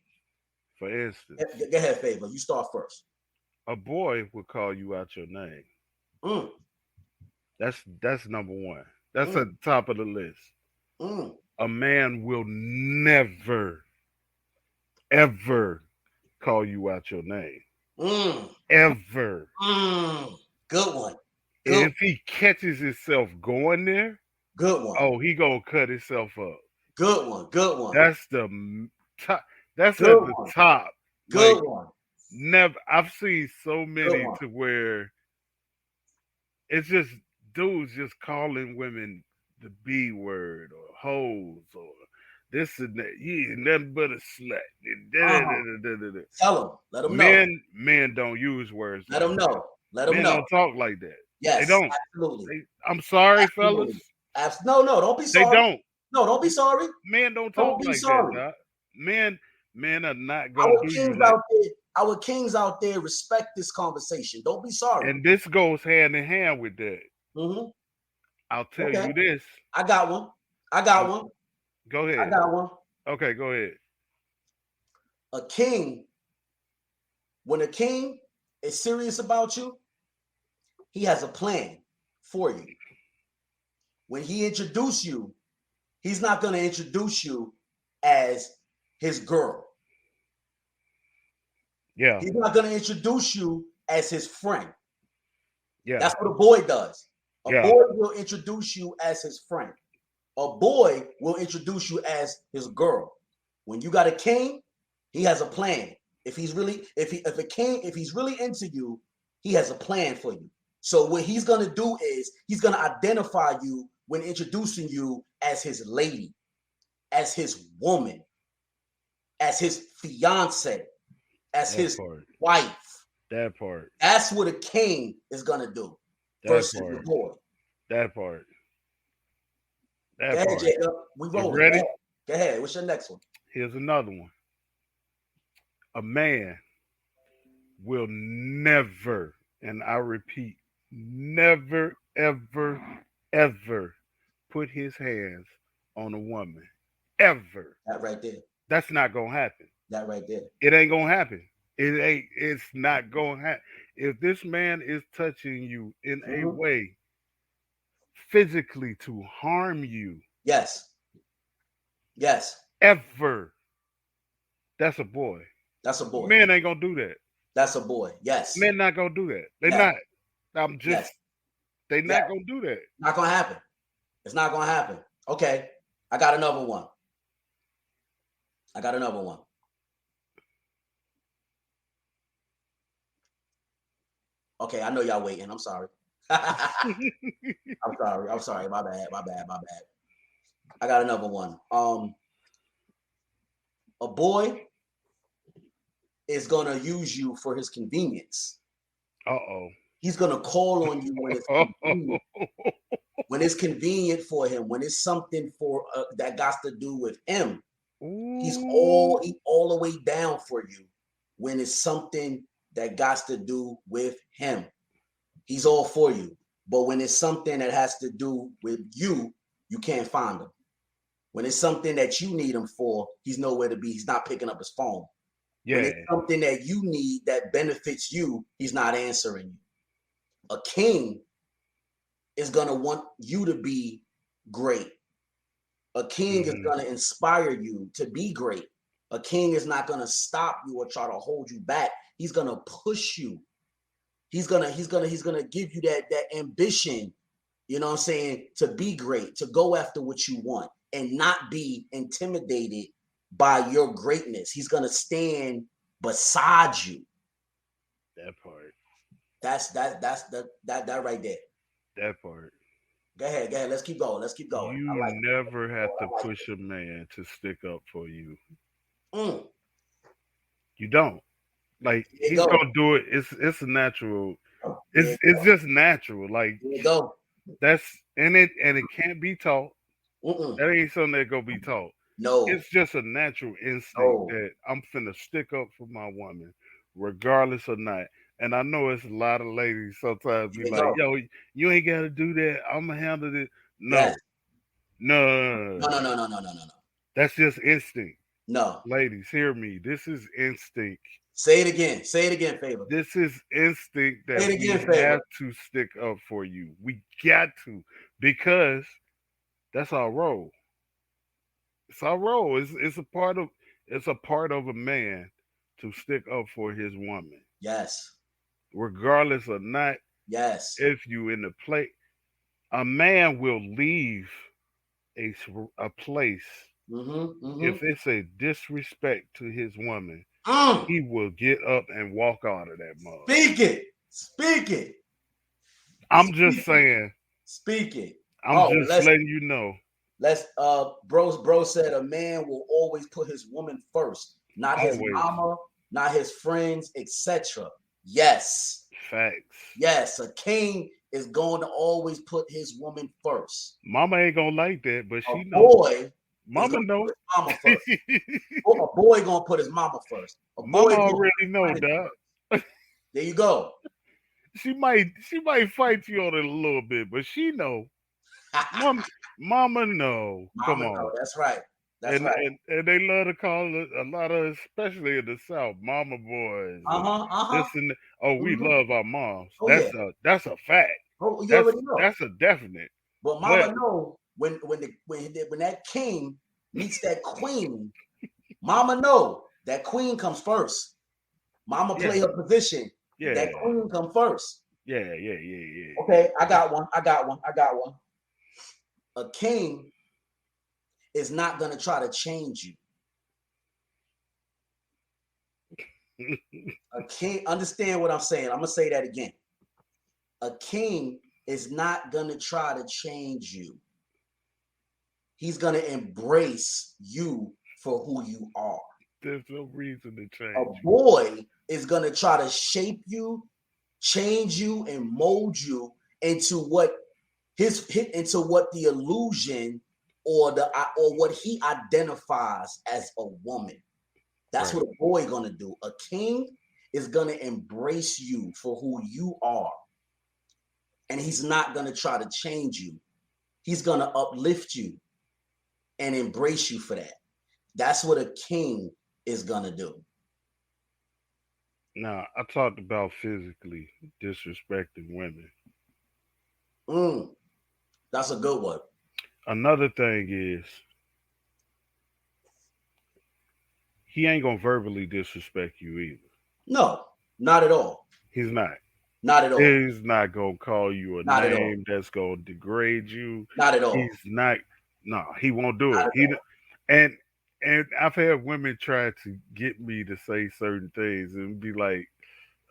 [SPEAKER 2] For instance,
[SPEAKER 1] go ahead, Favor. You start first.
[SPEAKER 2] A boy will call you out your name. That's number one. That's at the top of the list. A man will never, ever call you out your name. Ever.
[SPEAKER 1] Good one.
[SPEAKER 2] And if he catches himself going there,
[SPEAKER 1] good one.
[SPEAKER 2] Oh, he gonna cut himself up.
[SPEAKER 1] Good one.
[SPEAKER 2] That's the top. That's good at the one. Top.
[SPEAKER 1] Good one.
[SPEAKER 2] Never. I've seen so many to where it's just dudes just calling women the B word or hoes or this and that. You ain't nothing but a slut.
[SPEAKER 1] Tell them. Let them know.
[SPEAKER 2] Men don't use words.
[SPEAKER 1] Let them know. Let them know.
[SPEAKER 2] Men don't talk like that.
[SPEAKER 1] Yes,
[SPEAKER 2] they don't.
[SPEAKER 1] Absolutely.
[SPEAKER 2] I'm sorry, fellas.
[SPEAKER 1] No, don't be sorry.
[SPEAKER 2] They don't.
[SPEAKER 1] No, don't be sorry.
[SPEAKER 2] Men don't talk like that, dog. Men are not going to do you like that.
[SPEAKER 1] Our kings out there respect this conversation. Don't be sorry.
[SPEAKER 2] And this goes hand in hand with that. I'll tell you this.
[SPEAKER 1] I got one.
[SPEAKER 2] Go ahead.
[SPEAKER 1] I got one.
[SPEAKER 2] Okay, go ahead.
[SPEAKER 1] A king, when a king is serious about you, he has a plan for you. When he introduces you, he's not going to introduce you as his girl.
[SPEAKER 2] Yeah.
[SPEAKER 1] He's not going to introduce you as his friend.
[SPEAKER 2] Yeah.
[SPEAKER 1] That's what a boy does. A boy will introduce you as his friend. A boy will introduce you as his girl. When you got a king, he has a plan. If he's really into you, he has a plan for you. So what he's going to do is he's going to identify you when introducing you as his lady, as his woman, as his fiance, as his wife.
[SPEAKER 2] That part.
[SPEAKER 1] That's what a king is going to do versus the boy.
[SPEAKER 2] That part.
[SPEAKER 1] Go ahead, Jacob. We rolling.
[SPEAKER 2] Ready?
[SPEAKER 1] Go ahead. What's your next one?
[SPEAKER 2] Here's another one. A man will never, and I repeat, never, ever, ever put his hands on a woman. Ever.
[SPEAKER 1] That right there.
[SPEAKER 2] That's not going to happen.
[SPEAKER 1] That right there.
[SPEAKER 2] It ain't going to happen. It's not going to happen. If this man is touching you in a way physically to harm you.
[SPEAKER 1] Yes.
[SPEAKER 2] Ever. That's a boy.
[SPEAKER 1] That's a boy.
[SPEAKER 2] Men ain't going to do that.
[SPEAKER 1] That's a boy. Yes.
[SPEAKER 2] Men not going to do that. They're not. They're not going to do that.
[SPEAKER 1] Not going to happen. It's not going to happen. Okay. I got another one. Okay, I know y'all waiting. I'm sorry. I'm sorry. My bad. I got another one. A boy is gonna use you for his convenience.
[SPEAKER 2] Uh-oh.
[SPEAKER 1] He's gonna call on you when it's convenient. When it's convenient for him, when it's something for that got to do with him. He's
[SPEAKER 2] Ooh.
[SPEAKER 1] all the way down for you when it's something that got to do with him. He's all for you. But when it's something that has to do with you, you can't find him. When it's something that you need him for, he's nowhere to be. He's not picking up his phone. When
[SPEAKER 2] Yeah.
[SPEAKER 1] it's something that you need that benefits you, he's not answering you. A king is going to want you to be great. A king is going to inspire you to be great. A king is not going to stop you or try to hold you back. He's going to push you. He's gonna give you that ambition, you know what I'm saying, to be great, to go after what you want and not be intimidated by your greatness. He's gonna stand beside you.
[SPEAKER 2] That part.
[SPEAKER 1] That's that right there.
[SPEAKER 2] That part.
[SPEAKER 1] Go ahead. Let's keep going.
[SPEAKER 2] You
[SPEAKER 1] I like
[SPEAKER 2] never have to
[SPEAKER 1] like
[SPEAKER 2] push a man to stick up for you.
[SPEAKER 1] it.
[SPEAKER 2] You don't. Like
[SPEAKER 1] There you
[SPEAKER 2] he's
[SPEAKER 1] go.
[SPEAKER 2] gonna do it. It's a natural.
[SPEAKER 1] There
[SPEAKER 2] It's just natural. Like
[SPEAKER 1] you go.
[SPEAKER 2] that's in it, and it can't be taught.
[SPEAKER 1] Mm-mm.
[SPEAKER 2] That ain't something that gonna be taught.
[SPEAKER 1] No.
[SPEAKER 2] It's just a natural instinct
[SPEAKER 1] No.
[SPEAKER 2] that I'm finna stick up for my woman, regardless or not. And I know it's a lot of ladies sometimes be
[SPEAKER 1] There you
[SPEAKER 2] like,
[SPEAKER 1] go.
[SPEAKER 2] "Yo, you ain't gotta do that. I'ma handle it."
[SPEAKER 1] Yes.
[SPEAKER 2] No.
[SPEAKER 1] No.
[SPEAKER 2] That's just instinct.
[SPEAKER 1] No.
[SPEAKER 2] Ladies, hear me. This is instinct.
[SPEAKER 1] Say it again. Say it again, Favor.
[SPEAKER 2] This is instinct that
[SPEAKER 1] Say it again,
[SPEAKER 2] we
[SPEAKER 1] Favor.
[SPEAKER 2] have to stick up for you. We got to, because that's our role. It's our role. It's a part of a man to stick up for his woman,
[SPEAKER 1] Yes.
[SPEAKER 2] regardless or not.
[SPEAKER 1] Yes.
[SPEAKER 2] If you in the play, a man will leave a place if it's a disrespect to his woman. He will get up and walk out of that mug.
[SPEAKER 1] Speak it.
[SPEAKER 2] I'm just saying.
[SPEAKER 1] Speak it.
[SPEAKER 2] I'm just letting you know.
[SPEAKER 1] Let's bro said a man will always put his woman first, not his mama, not his friends, etc. Yes.
[SPEAKER 2] Facts.
[SPEAKER 1] Yes, a king is going to always put his woman first.
[SPEAKER 2] Mama ain't gonna like that, but she
[SPEAKER 1] knows.
[SPEAKER 2] Mama know.
[SPEAKER 1] Mama first. A boy gonna put his mama first.
[SPEAKER 2] Mama already know that.
[SPEAKER 1] There you go.
[SPEAKER 2] She might fight you on it a little bit, but she know. Mama know. Come on.
[SPEAKER 1] Know. That's right.
[SPEAKER 2] And they love to call it a lot of, especially in the South, mama boys. This and we love our moms. That's a fact.
[SPEAKER 1] Oh, you already know.
[SPEAKER 2] That's a definite.
[SPEAKER 1] But mama know when that king meets that queen, mama know that queen comes first. Mama play her position. Yeah. That queen come first.
[SPEAKER 2] Yeah.
[SPEAKER 1] Okay, I got one. A king is not going to try to change you. A king, understand what I'm saying. I'm going to say that again. A king is not going to try to change you. He's going to embrace you for who you are.
[SPEAKER 2] There's no reason to change.
[SPEAKER 1] A boy is going to try to shape you, change you, and mold you into what the illusion or what he identifies as a woman. That's what a boy gonna do. A king is gonna embrace you for who you are, and he's not gonna try to change you. He's gonna uplift you and embrace you for that. That's what a king is gonna do.
[SPEAKER 2] Now, I talked about physically disrespecting women.
[SPEAKER 1] That's a good one.
[SPEAKER 2] Another thing is, he ain't gonna verbally disrespect you either.
[SPEAKER 1] No, not at all.
[SPEAKER 2] He's not.
[SPEAKER 1] Not at all.
[SPEAKER 2] He's not gonna call you a name that's gonna degrade you.
[SPEAKER 1] Not at all.
[SPEAKER 2] He's not. No, he won't do it. And I've had women try to get me to say certain things and be like,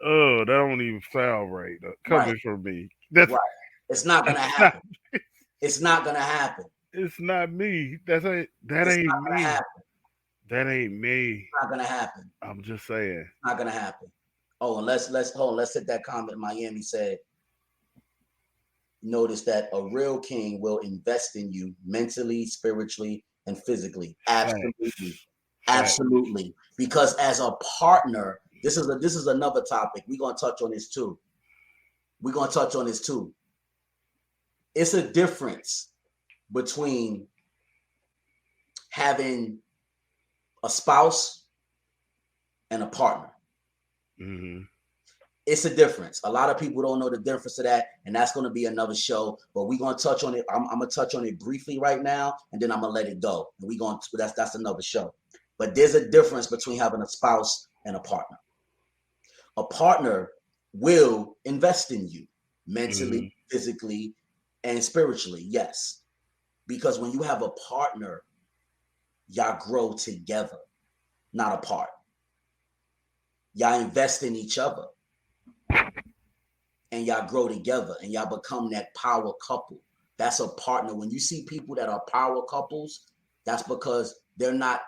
[SPEAKER 2] "Oh, that don't even sound right." Coming from me, that's
[SPEAKER 1] right. It's not gonna happen. It's not gonna happen.
[SPEAKER 2] It's not me. That ain't me. That ain't me.
[SPEAKER 1] It's not gonna happen.
[SPEAKER 2] I'm just saying.
[SPEAKER 1] It's not gonna happen. Oh, and let's hold on. Let's hit that comment. Miami said, notice that a real king will invest in you mentally, spiritually, and physically. Absolutely.
[SPEAKER 2] Facts. Facts.
[SPEAKER 1] Absolutely. Because as a partner, this is another topic. We're gonna touch on this too. We're gonna touch on this too. It's a difference between having a spouse and a partner.
[SPEAKER 2] Mm-hmm.
[SPEAKER 1] It's a difference. A lot of people don't know the difference of that, and that's going to be another show. But we're going to touch on it. I'm going to touch on it briefly right now, and then I'm going to let it go. And we're going to that's another show. But there's a difference between having a spouse and a partner. A partner will invest in you mentally, physically, and spiritually. Yes, because when you have a partner, y'all grow together, not apart. Y'all invest in each other. And y'all grow together and y'all become that power couple. That's a partner. When you see people that are power couples, that's because they're not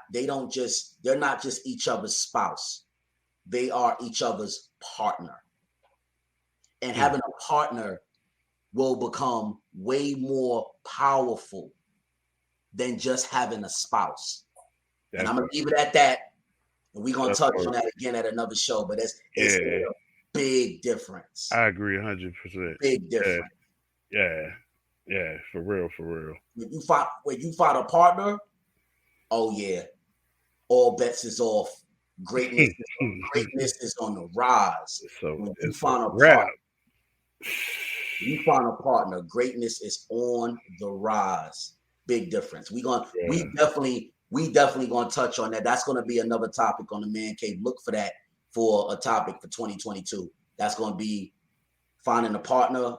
[SPEAKER 1] just each other's spouse. They are each other's partner. And having a partner will become way more powerful than just having a spouse. And I'm gonna leave it at that. And we're gonna touch on that again at another show. But it's a big difference.
[SPEAKER 2] I agree 100%.
[SPEAKER 1] Big difference.
[SPEAKER 2] Yeah, for real.
[SPEAKER 1] When you find a partner, oh yeah, all bets is off. Greatness is on the rise.
[SPEAKER 2] So
[SPEAKER 1] when
[SPEAKER 2] you find
[SPEAKER 1] a partner, greatness is on the rise. Big difference. We definitely gonna touch on that. That's gonna be another topic on the Man Cave. Look for that for a topic for 2022. That's gonna be finding a partner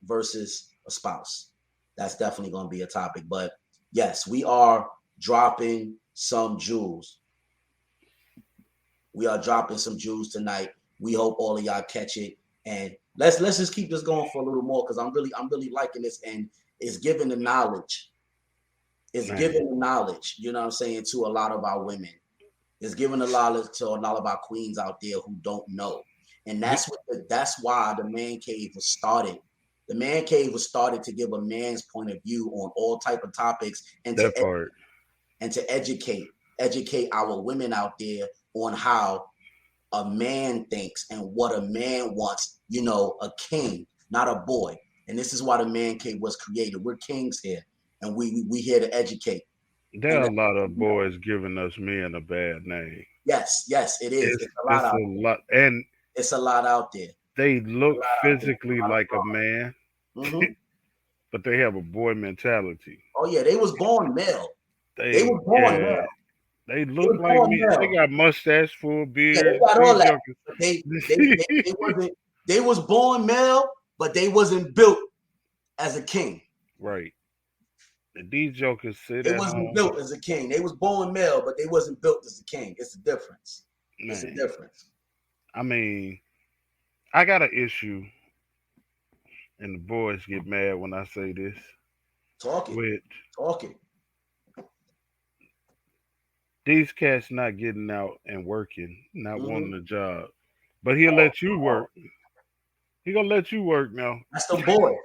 [SPEAKER 1] versus a spouse. That's definitely gonna be a topic. But yes, we are dropping some jewels. We are dropping some jewels tonight. We hope all of y'all catch it. And let's just keep this going for a little more because I'm really liking this, and it's giving the knowledge. It's giving the knowledge, you know what I'm saying, to a lot of our women. It's giving the knowledge to a lot of our queens out there who don't know. And that's why the Man Cave was started. The Man Cave was started to give a man's point of view on all type of topics and to educate our women out there on how a man thinks and what a man wants, a king, not a boy. And this is why the Man Cave was created. We're kings here, and we here to educate.
[SPEAKER 2] There are a lot of boys giving us men a bad name.
[SPEAKER 1] Yes, it is. It's a lot out there.
[SPEAKER 2] And
[SPEAKER 1] it's a lot out there.
[SPEAKER 2] They look physically like a man, but they have a boy mentality.
[SPEAKER 1] Oh yeah, they was born male. They were born male.
[SPEAKER 2] They look like me. Male. They got mustache, full beard.
[SPEAKER 1] Yeah, they got all that. They was born male, but they wasn't built as a king.
[SPEAKER 2] Right. And these jokers sit
[SPEAKER 1] They wasn't built as a king. They was born male, but they wasn't built as a king. It's a difference. Man. It's a difference.
[SPEAKER 2] I mean, I got an issue, and the boys get mad when I say this.
[SPEAKER 1] Talk it.
[SPEAKER 2] These cats not getting out and working, not wanting a job. But he'll let you work. He gonna let you work now.
[SPEAKER 1] That's them boys.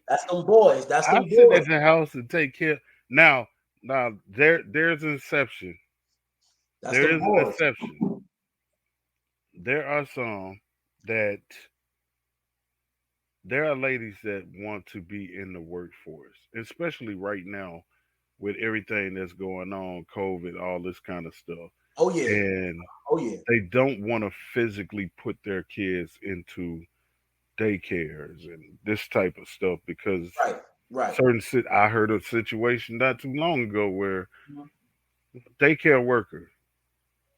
[SPEAKER 1] That's them boys. That's them boys.
[SPEAKER 2] I sit at the house and take care. Now there's an exception. There is an exception. There are some that there are ladies that want to be in the workforce, especially right now with everything that's going on, COVID, all this kind of stuff.
[SPEAKER 1] Oh yeah.
[SPEAKER 2] And they don't want to physically put their kids into daycares and this type of stuff because
[SPEAKER 1] right.
[SPEAKER 2] I heard a situation not too long ago where daycare worker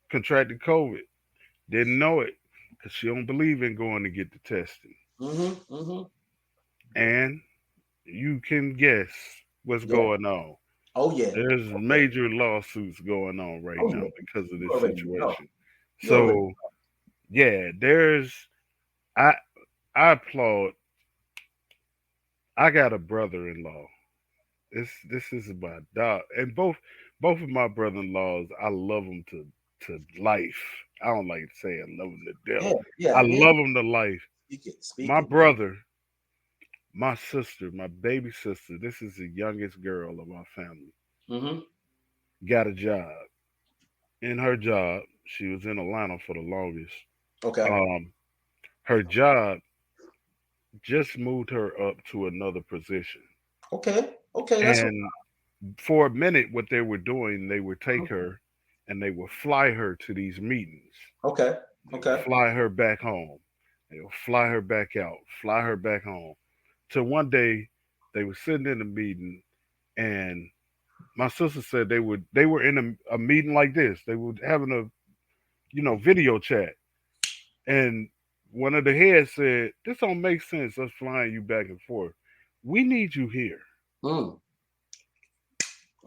[SPEAKER 2] contracted COVID, didn't know it because she don't believe in going to get the testing. And you can guess what's going on.
[SPEAKER 1] Oh yeah,
[SPEAKER 2] there's major lawsuits going on right now because of this situation. So yeah, I applaud. I got a brother-in-law. This is my dog, and both of my brother-in-laws, I love them to life. I don't like saying love them to death.
[SPEAKER 1] Yeah,
[SPEAKER 2] I
[SPEAKER 1] yeah, yeah.
[SPEAKER 2] love them to life.
[SPEAKER 1] Speak it,
[SPEAKER 2] My
[SPEAKER 1] speak it.
[SPEAKER 2] brother, my sister, my baby sister, this is the youngest girl of our family,
[SPEAKER 1] Mm-hmm.
[SPEAKER 2] got a job. In her job, she was in Atlanta for the longest.
[SPEAKER 1] Okay,
[SPEAKER 2] Um, her job just moved her up to another position.
[SPEAKER 1] okay, okay. That's what.
[SPEAKER 2] And for a minute, what they were doing, they would take her and they would fly her to these meetings.
[SPEAKER 1] Okay,
[SPEAKER 2] They would
[SPEAKER 1] okay.
[SPEAKER 2] fly her back home. They would fly her back out, fly her back home. Till one day, they were sitting in a meeting, and my sister said they were in a meeting like this. They were having a video chat, and one of the heads said, "This don't make sense. Us flying you back and forth. We need you here.
[SPEAKER 1] Mm,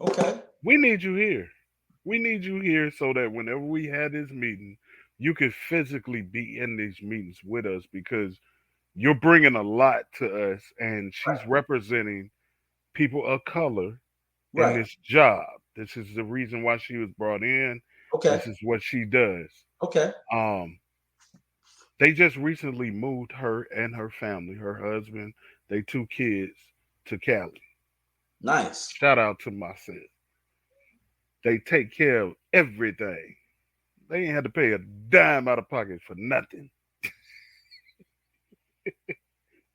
[SPEAKER 1] okay.
[SPEAKER 2] We need you here. We need you here so that whenever we had this meeting, you could physically be in these meetings with us because you're bringing a lot to us, and she's representing people of color in
[SPEAKER 1] Right.
[SPEAKER 2] this job. This is the reason why she was brought in.
[SPEAKER 1] Okay.
[SPEAKER 2] This is what she does.
[SPEAKER 1] Okay.
[SPEAKER 2] Um, they just recently moved her and her family, her husband, they two kids, to Cali.
[SPEAKER 1] Nice.
[SPEAKER 2] Shout out to my sis. They take care of everything. They ain't had to pay a dime out of pocket for nothing.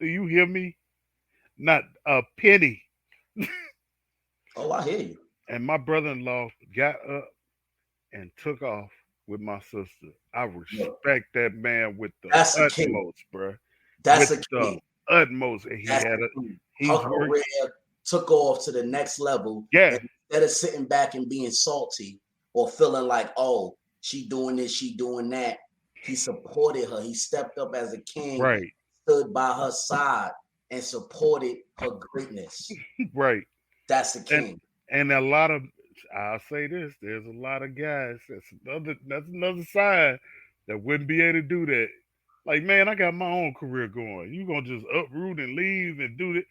[SPEAKER 2] Do you hear me? Not a penny.
[SPEAKER 1] Oh, I hear you.
[SPEAKER 2] And my brother-in-law got up and took off with my sister. I
[SPEAKER 1] Look,
[SPEAKER 2] respect that man with the
[SPEAKER 1] that's a king.
[SPEAKER 2] utmost, bruh.
[SPEAKER 1] That's
[SPEAKER 2] With
[SPEAKER 1] a
[SPEAKER 2] the
[SPEAKER 1] king.
[SPEAKER 2] utmost. And
[SPEAKER 1] That's a king. Her
[SPEAKER 2] he's worked.
[SPEAKER 1] career took off to the next level.
[SPEAKER 2] Yeah,
[SPEAKER 1] And instead of sitting back and being salty or feeling like, oh, she doing this, she doing that, he supported her. He stepped up as a king,
[SPEAKER 2] right,
[SPEAKER 1] stood by her side, and supported her greatness.
[SPEAKER 2] right.
[SPEAKER 1] That's a
[SPEAKER 2] And
[SPEAKER 1] king.
[SPEAKER 2] and a lot of I'll say this, there's a lot of guys, that's another sign that wouldn't be able to do that. Like, man, I got my own career going. You gonna just uproot and leave and do that?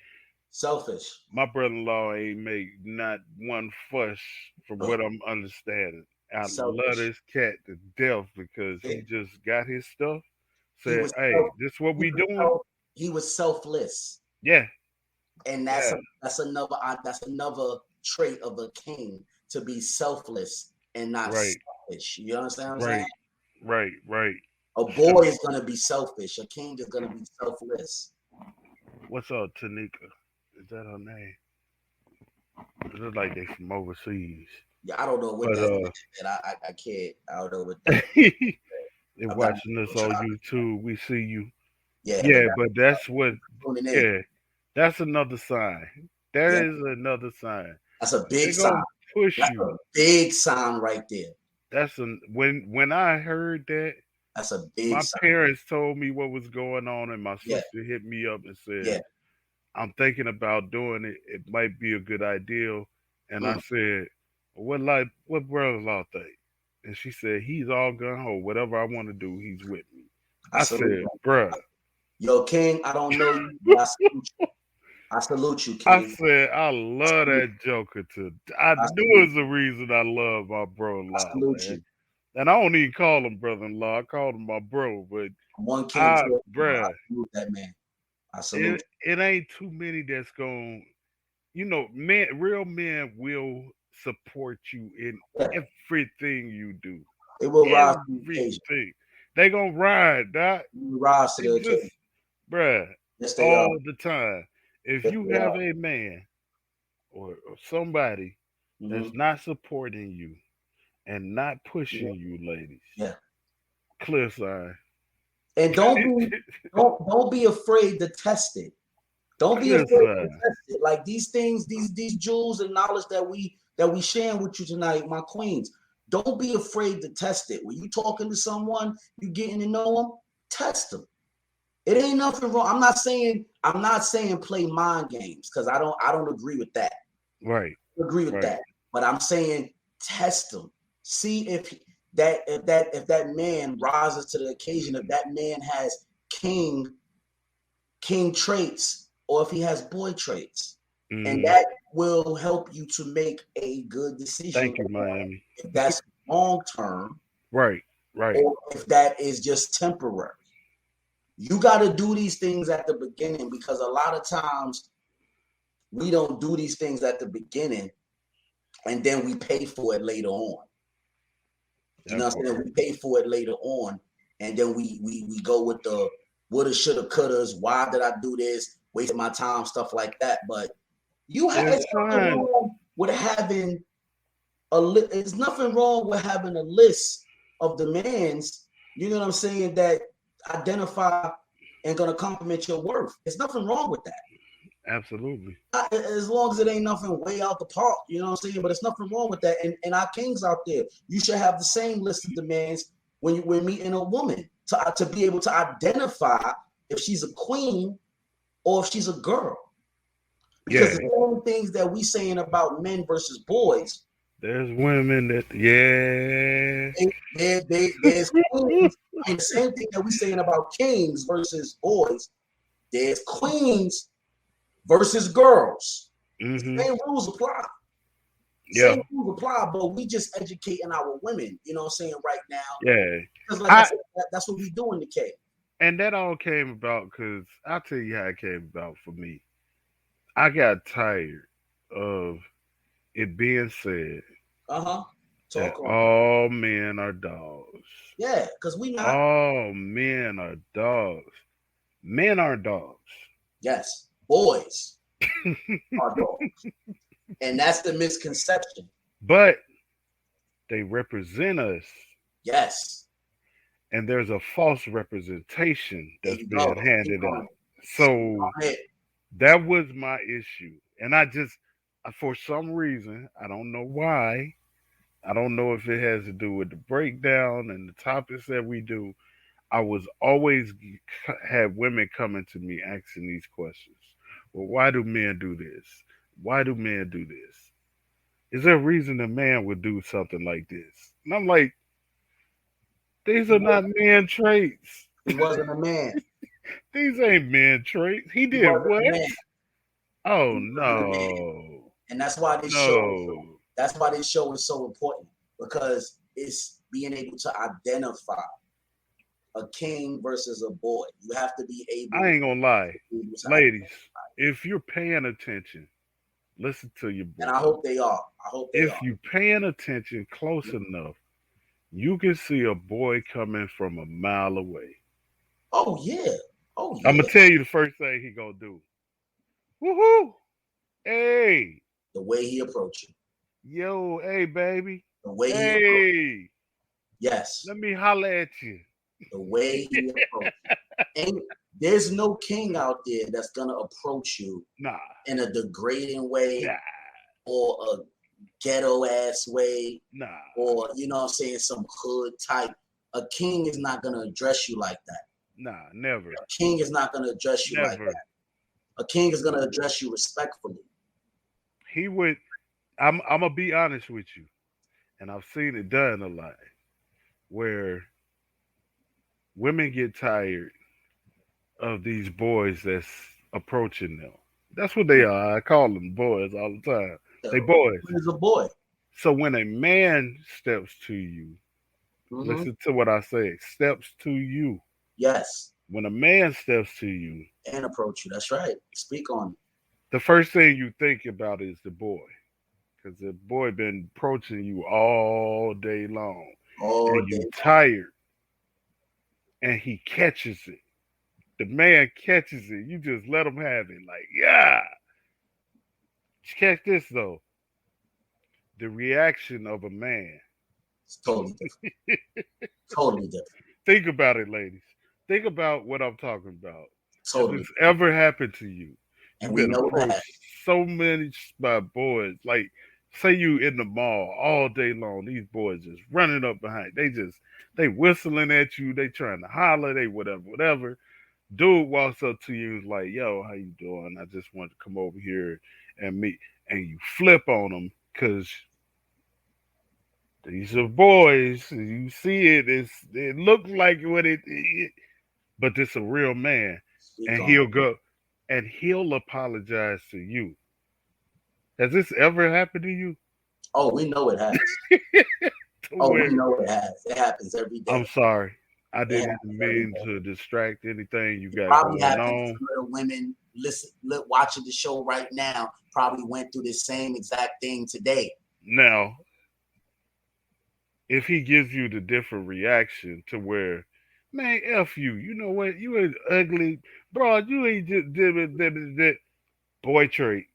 [SPEAKER 1] Selfish.
[SPEAKER 2] My brother-in-law ain't make not one fuss from what I'm understanding. I love
[SPEAKER 1] Selfish.
[SPEAKER 2] this cat to death because
[SPEAKER 1] Yeah.
[SPEAKER 2] he just got his stuff.
[SPEAKER 1] He
[SPEAKER 2] Said,
[SPEAKER 1] was
[SPEAKER 2] "Hey,
[SPEAKER 1] self,
[SPEAKER 2] this what
[SPEAKER 1] he
[SPEAKER 2] we
[SPEAKER 1] was
[SPEAKER 2] doing?"
[SPEAKER 1] self, he was selfless.
[SPEAKER 2] Yeah,
[SPEAKER 1] And
[SPEAKER 2] yeah,
[SPEAKER 1] that's another trait of a king, to be selfless and not
[SPEAKER 2] right,
[SPEAKER 1] selfish. You understand what I'm saying?
[SPEAKER 2] right, right, right.
[SPEAKER 1] A
[SPEAKER 2] So,
[SPEAKER 1] boy is gonna be selfish. A king is gonna be selfless.
[SPEAKER 2] what's up, Tanika? Is that her name? It looks like they from overseas,
[SPEAKER 1] Yeah, I don't know what
[SPEAKER 2] but
[SPEAKER 1] that is. And I can't. I don't know what that.
[SPEAKER 2] they're
[SPEAKER 1] I'm not
[SPEAKER 2] watching us
[SPEAKER 1] trying.
[SPEAKER 2] on YouTube. We see you.
[SPEAKER 1] Yeah, but
[SPEAKER 2] Yeah, but that's what.
[SPEAKER 1] tuning in.
[SPEAKER 2] Yeah, that's another sign. That
[SPEAKER 1] Yeah,
[SPEAKER 2] is another sign.
[SPEAKER 1] that's a
[SPEAKER 2] They
[SPEAKER 1] big sign.
[SPEAKER 2] gonna push
[SPEAKER 1] That's
[SPEAKER 2] you.
[SPEAKER 1] a big sign right there.
[SPEAKER 2] That's when I heard that,
[SPEAKER 1] That's a big
[SPEAKER 2] my
[SPEAKER 1] sign.
[SPEAKER 2] parents told me what was going on, and my
[SPEAKER 1] Yeah,
[SPEAKER 2] sister hit me up and said,
[SPEAKER 1] yeah.
[SPEAKER 2] "I'm thinking about doing it. It might be a good idea." And I
[SPEAKER 1] Mm,
[SPEAKER 2] said, what brother-in-law think?" And she said, "He's all gun ho. Whatever I want to do, he's with me."
[SPEAKER 1] I
[SPEAKER 2] I
[SPEAKER 1] salute
[SPEAKER 2] said,
[SPEAKER 1] you.
[SPEAKER 2] "Bruh."
[SPEAKER 1] Yo, King, I don't know you, but I salute you. I salute you,
[SPEAKER 2] I
[SPEAKER 1] King.
[SPEAKER 2] said, I
[SPEAKER 1] I
[SPEAKER 2] love
[SPEAKER 1] salute,
[SPEAKER 2] that Joker to. I
[SPEAKER 1] I
[SPEAKER 2] knew
[SPEAKER 1] salute,
[SPEAKER 2] it's the reason I love my
[SPEAKER 1] I
[SPEAKER 2] bro-in-law,
[SPEAKER 1] salute
[SPEAKER 2] man.
[SPEAKER 1] you.
[SPEAKER 2] And I don't even call him brother-in-law. I call him my bro. But
[SPEAKER 1] One king to another. I
[SPEAKER 2] bruh,
[SPEAKER 1] salute that man. I
[SPEAKER 2] it
[SPEAKER 1] salute
[SPEAKER 2] it ain't too many that's going. Men, real men will support you in
[SPEAKER 1] you. Yeah,
[SPEAKER 2] everything you do.
[SPEAKER 1] they will rise to the occasion.
[SPEAKER 2] Everything. They gonna ride, that.
[SPEAKER 1] They will rise to
[SPEAKER 2] They
[SPEAKER 1] the
[SPEAKER 2] just,
[SPEAKER 1] occasion.
[SPEAKER 2] bruh,
[SPEAKER 1] Yes, they are.
[SPEAKER 2] all the time. If
[SPEAKER 1] Yes,
[SPEAKER 2] you
[SPEAKER 1] they
[SPEAKER 2] have
[SPEAKER 1] are.
[SPEAKER 2] a man or somebody
[SPEAKER 1] Hmm.
[SPEAKER 2] that's not supporting you and not
[SPEAKER 1] Yeah,
[SPEAKER 2] pushing you, ladies,
[SPEAKER 1] yeah.
[SPEAKER 2] clear sign.
[SPEAKER 1] And don't be afraid to test it. Don't be
[SPEAKER 2] Clear
[SPEAKER 1] afraid to
[SPEAKER 2] sign.
[SPEAKER 1] test it. Like these things, these jewels and knowledge that we sharing with you tonight, my queens. Don't be afraid to test it. When you talking to someone, you getting to know them, test them. It ain't nothing wrong. I'm not saying play mind games because I don't agree with that.
[SPEAKER 2] Right,
[SPEAKER 1] Agree with
[SPEAKER 2] right.
[SPEAKER 1] that. But I'm saying test them. See if that man rises to the occasion, if that man has king traits, or if he has boy traits. And
[SPEAKER 2] Hmm.
[SPEAKER 1] that will help you to make a good decision.
[SPEAKER 2] Thank you, Miami.
[SPEAKER 1] If that's long term,
[SPEAKER 2] Right. Right.
[SPEAKER 1] or if that is just temporary. You got to do these things at the beginning, because a lot of times we don't do these things at the beginning and then we pay for it later on. You know what I'm saying? We pay for it later on, and then we go with the woulda, shoulda, couldas. Why did I do this? Wasting my time, stuff like that. But it's nothing wrong with having there's nothing wrong with having a list of demands, you know what I'm saying, that identify and gonna complement your worth. There's nothing wrong with that.
[SPEAKER 2] Absolutely.
[SPEAKER 1] As long as it ain't nothing way out the park, you know what I'm saying? But there's nothing wrong with that. And our kings out there, you should have the same list of demands when you're meeting a woman to be able to identify if she's a queen or if she's a girl. Because the same things that we saying about men versus boys,
[SPEAKER 2] there's women that
[SPEAKER 1] there's queens. I mean, the same thing that we saying about kings versus boys, there's queens versus girls.
[SPEAKER 2] Mm-hmm.
[SPEAKER 1] Same rules apply.
[SPEAKER 2] Yeah.
[SPEAKER 1] Same rules apply, but we just educating our women, you know what I'm saying, right now.
[SPEAKER 2] Yeah.
[SPEAKER 1] Because like I said, that's what we do in the K.
[SPEAKER 2] And that all came about because I'll tell you how it came about for me. I got tired of it being said that all men are dogs.
[SPEAKER 1] Yeah, because we not.
[SPEAKER 2] All men are dogs. Men are dogs.
[SPEAKER 1] Yes, boys are dogs. And that's the misconception.
[SPEAKER 2] But they represent us.
[SPEAKER 1] Yes.
[SPEAKER 2] And there's a false representation that's being handed out. So that was my issue. And I just, for some reason, I don't know why. I don't know if it has to do with the breakdown and the topics that we do. I was always have women coming to me asking these questions. Well, why do men do this? Why do men do this? Is there a reason a man would do something like this? And I'm like, these are not man traits.
[SPEAKER 1] He wasn't a man.
[SPEAKER 2] These ain't man traits. He did what? Oh no.
[SPEAKER 1] And that's why this show. That's why this show is so important, because it's being able to identify a king versus a boy. You have to be able.
[SPEAKER 2] I ain't gonna lie, ladies. If you're paying attention, listen to your boy.
[SPEAKER 1] And I hope they are.
[SPEAKER 2] If you're paying attention close enough, you can see a boy coming from a mile away.
[SPEAKER 1] Oh yeah. Oh yeah.
[SPEAKER 2] I'm gonna tell you the first thing he gonna do. Woohoo! Hey.
[SPEAKER 1] The way he approached you.
[SPEAKER 2] Yo, hey baby.
[SPEAKER 1] The way he approached you. Yes.
[SPEAKER 2] Let me holler at you.
[SPEAKER 1] The way he approached you. And there's no king out there that's gonna approach you in a degrading way or a ghetto ass way. Or you know what I'm saying, some hood type. A king is not gonna address you like that.
[SPEAKER 2] Never.
[SPEAKER 1] A king is not gonna address you like that. A king is gonna address you respectfully.
[SPEAKER 2] He would. I'm gonna be honest with you, and I've seen it done a lot, where women get tired of these boys that's approaching them. That's what they are. I call them boys all the time. They boys.
[SPEAKER 1] He's a boy.
[SPEAKER 2] So when a man steps to you, listen to what I say. Steps to you.
[SPEAKER 1] Yes.
[SPEAKER 2] When a man steps to you
[SPEAKER 1] and approach you, that's right. Speak on it.
[SPEAKER 2] The first thing you think about is the boy, because the boy been approaching you all day long, and you tired, and he catches it. The man catches it. You just let him have it. Like, yeah. Catch this though. The reaction of a man.
[SPEAKER 1] It's totally different. Totally different.
[SPEAKER 2] Think about it, ladies. Think about what I'm talking about.
[SPEAKER 1] Totally.
[SPEAKER 2] If it's ever happened to you,
[SPEAKER 1] and we know that
[SPEAKER 2] so many by boys. Like, say you in the mall all day long, these boys just running up behind. They whistling at you. They trying to holler. They whatever. Dude walks up to you and is like, yo, how you doing? I just want to come over here and meet. And you flip on them because these are boys. You see it. It looks like what it is. But this a real man. And he'll go and he'll apologize to you. Has this ever happened to you?
[SPEAKER 1] Oh, we know it has. Oh,
[SPEAKER 2] where
[SPEAKER 1] we know it has. It happens every day.
[SPEAKER 2] I'm sorry. I
[SPEAKER 1] It
[SPEAKER 2] didn't
[SPEAKER 1] happens every
[SPEAKER 2] mean
[SPEAKER 1] day.
[SPEAKER 2] to distract anything you
[SPEAKER 1] It
[SPEAKER 2] got
[SPEAKER 1] probably
[SPEAKER 2] going
[SPEAKER 1] happens to
[SPEAKER 2] on.
[SPEAKER 1] some of the women watching the show right now. Probably went through the same exact thing today.
[SPEAKER 2] Now, if he gives you the different reaction to where, man, F you, you know what? You ain't ugly. Bro, you ain't just did boy trait.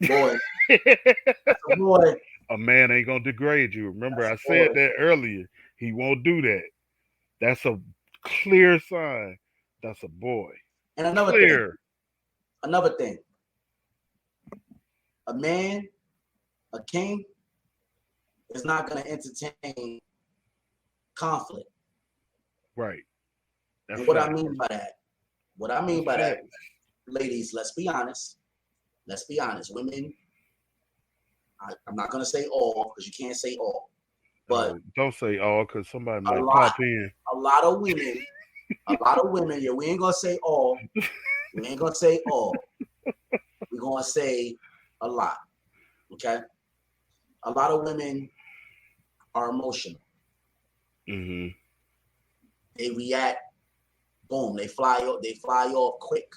[SPEAKER 1] Boy, that's a boy.
[SPEAKER 2] A man ain't gonna degrade you. Remember,
[SPEAKER 1] That's
[SPEAKER 2] I
[SPEAKER 1] a
[SPEAKER 2] said
[SPEAKER 1] boy.
[SPEAKER 2] that earlier. He won't do that. That's a clear sign. That's a boy.
[SPEAKER 1] And
[SPEAKER 2] Clear.
[SPEAKER 1] another thing, a man, a king, is not going to entertain conflict.
[SPEAKER 2] Right. That's
[SPEAKER 1] And what I
[SPEAKER 2] fact.
[SPEAKER 1] mean by that,
[SPEAKER 2] That's fact.
[SPEAKER 1] ladies, let's be honest. Let's be honest. Women, I'm not going to say all because you can't say all, but
[SPEAKER 2] Don't say all because somebody
[SPEAKER 1] a
[SPEAKER 2] might
[SPEAKER 1] lot,
[SPEAKER 2] pop in.
[SPEAKER 1] a lot of women, yeah, we ain't going to say all. We ain't going to say all. We're going to say a lot. Okay? A lot of women are emotional.
[SPEAKER 2] Mm-hmm.
[SPEAKER 1] They react, boom, they fly off quick.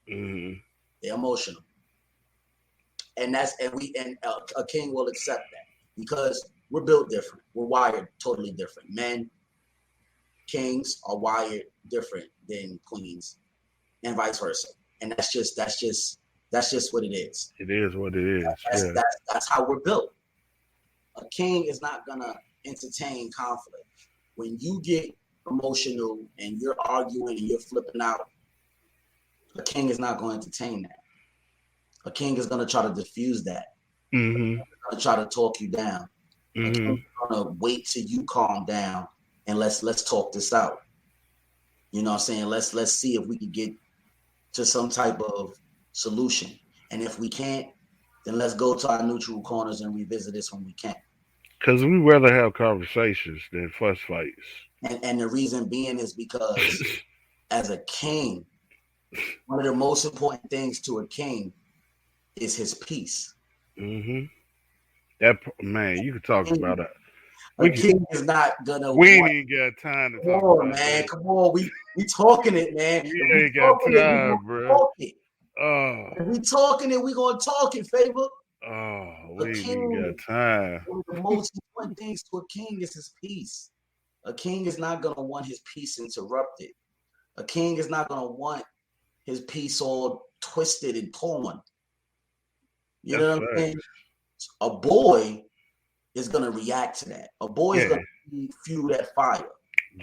[SPEAKER 2] Mm-hmm.
[SPEAKER 1] They're emotional. And a king will accept that because we're built different. We're wired totally different. Men, kings are wired different than queens, and vice versa. And that's just what it is.
[SPEAKER 2] It is what it is. Yeah.
[SPEAKER 1] That's how we're built. A king is not gonna entertain conflict. When you get emotional and you're arguing and you're flipping out, a king is not going to entertain that. A king is going to try to diffuse that.
[SPEAKER 2] Mm-hmm.
[SPEAKER 1] Going to try to talk you down. A king is going to wait till you calm down and let's talk this out. You know what I'm saying? Let's see if we can get to some type of solution. And if we can't, then let's go to our neutral corners and revisit this when we can.
[SPEAKER 2] Because we rather have conversations than fuss fights.
[SPEAKER 1] And the reason being is because as a king, one of the most important things to a king is his peace.
[SPEAKER 2] Mm-hmm. That man, you could talk about it.
[SPEAKER 1] A king is not gonna.
[SPEAKER 2] We ain't got time to talk about
[SPEAKER 1] man.
[SPEAKER 2] that.
[SPEAKER 1] Come on, we talking it, man.
[SPEAKER 2] We ain't got time, bro.
[SPEAKER 1] If we talking it, we gonna talk it, favor.
[SPEAKER 2] We ain't even got time.
[SPEAKER 1] One of the most important things to a king is his peace. A king is not gonna want his peace interrupted. A king is not gonna want his peace all twisted and torn. You know what I'm saying? A boy is gonna react to that. A boy is gonna fuel that fire.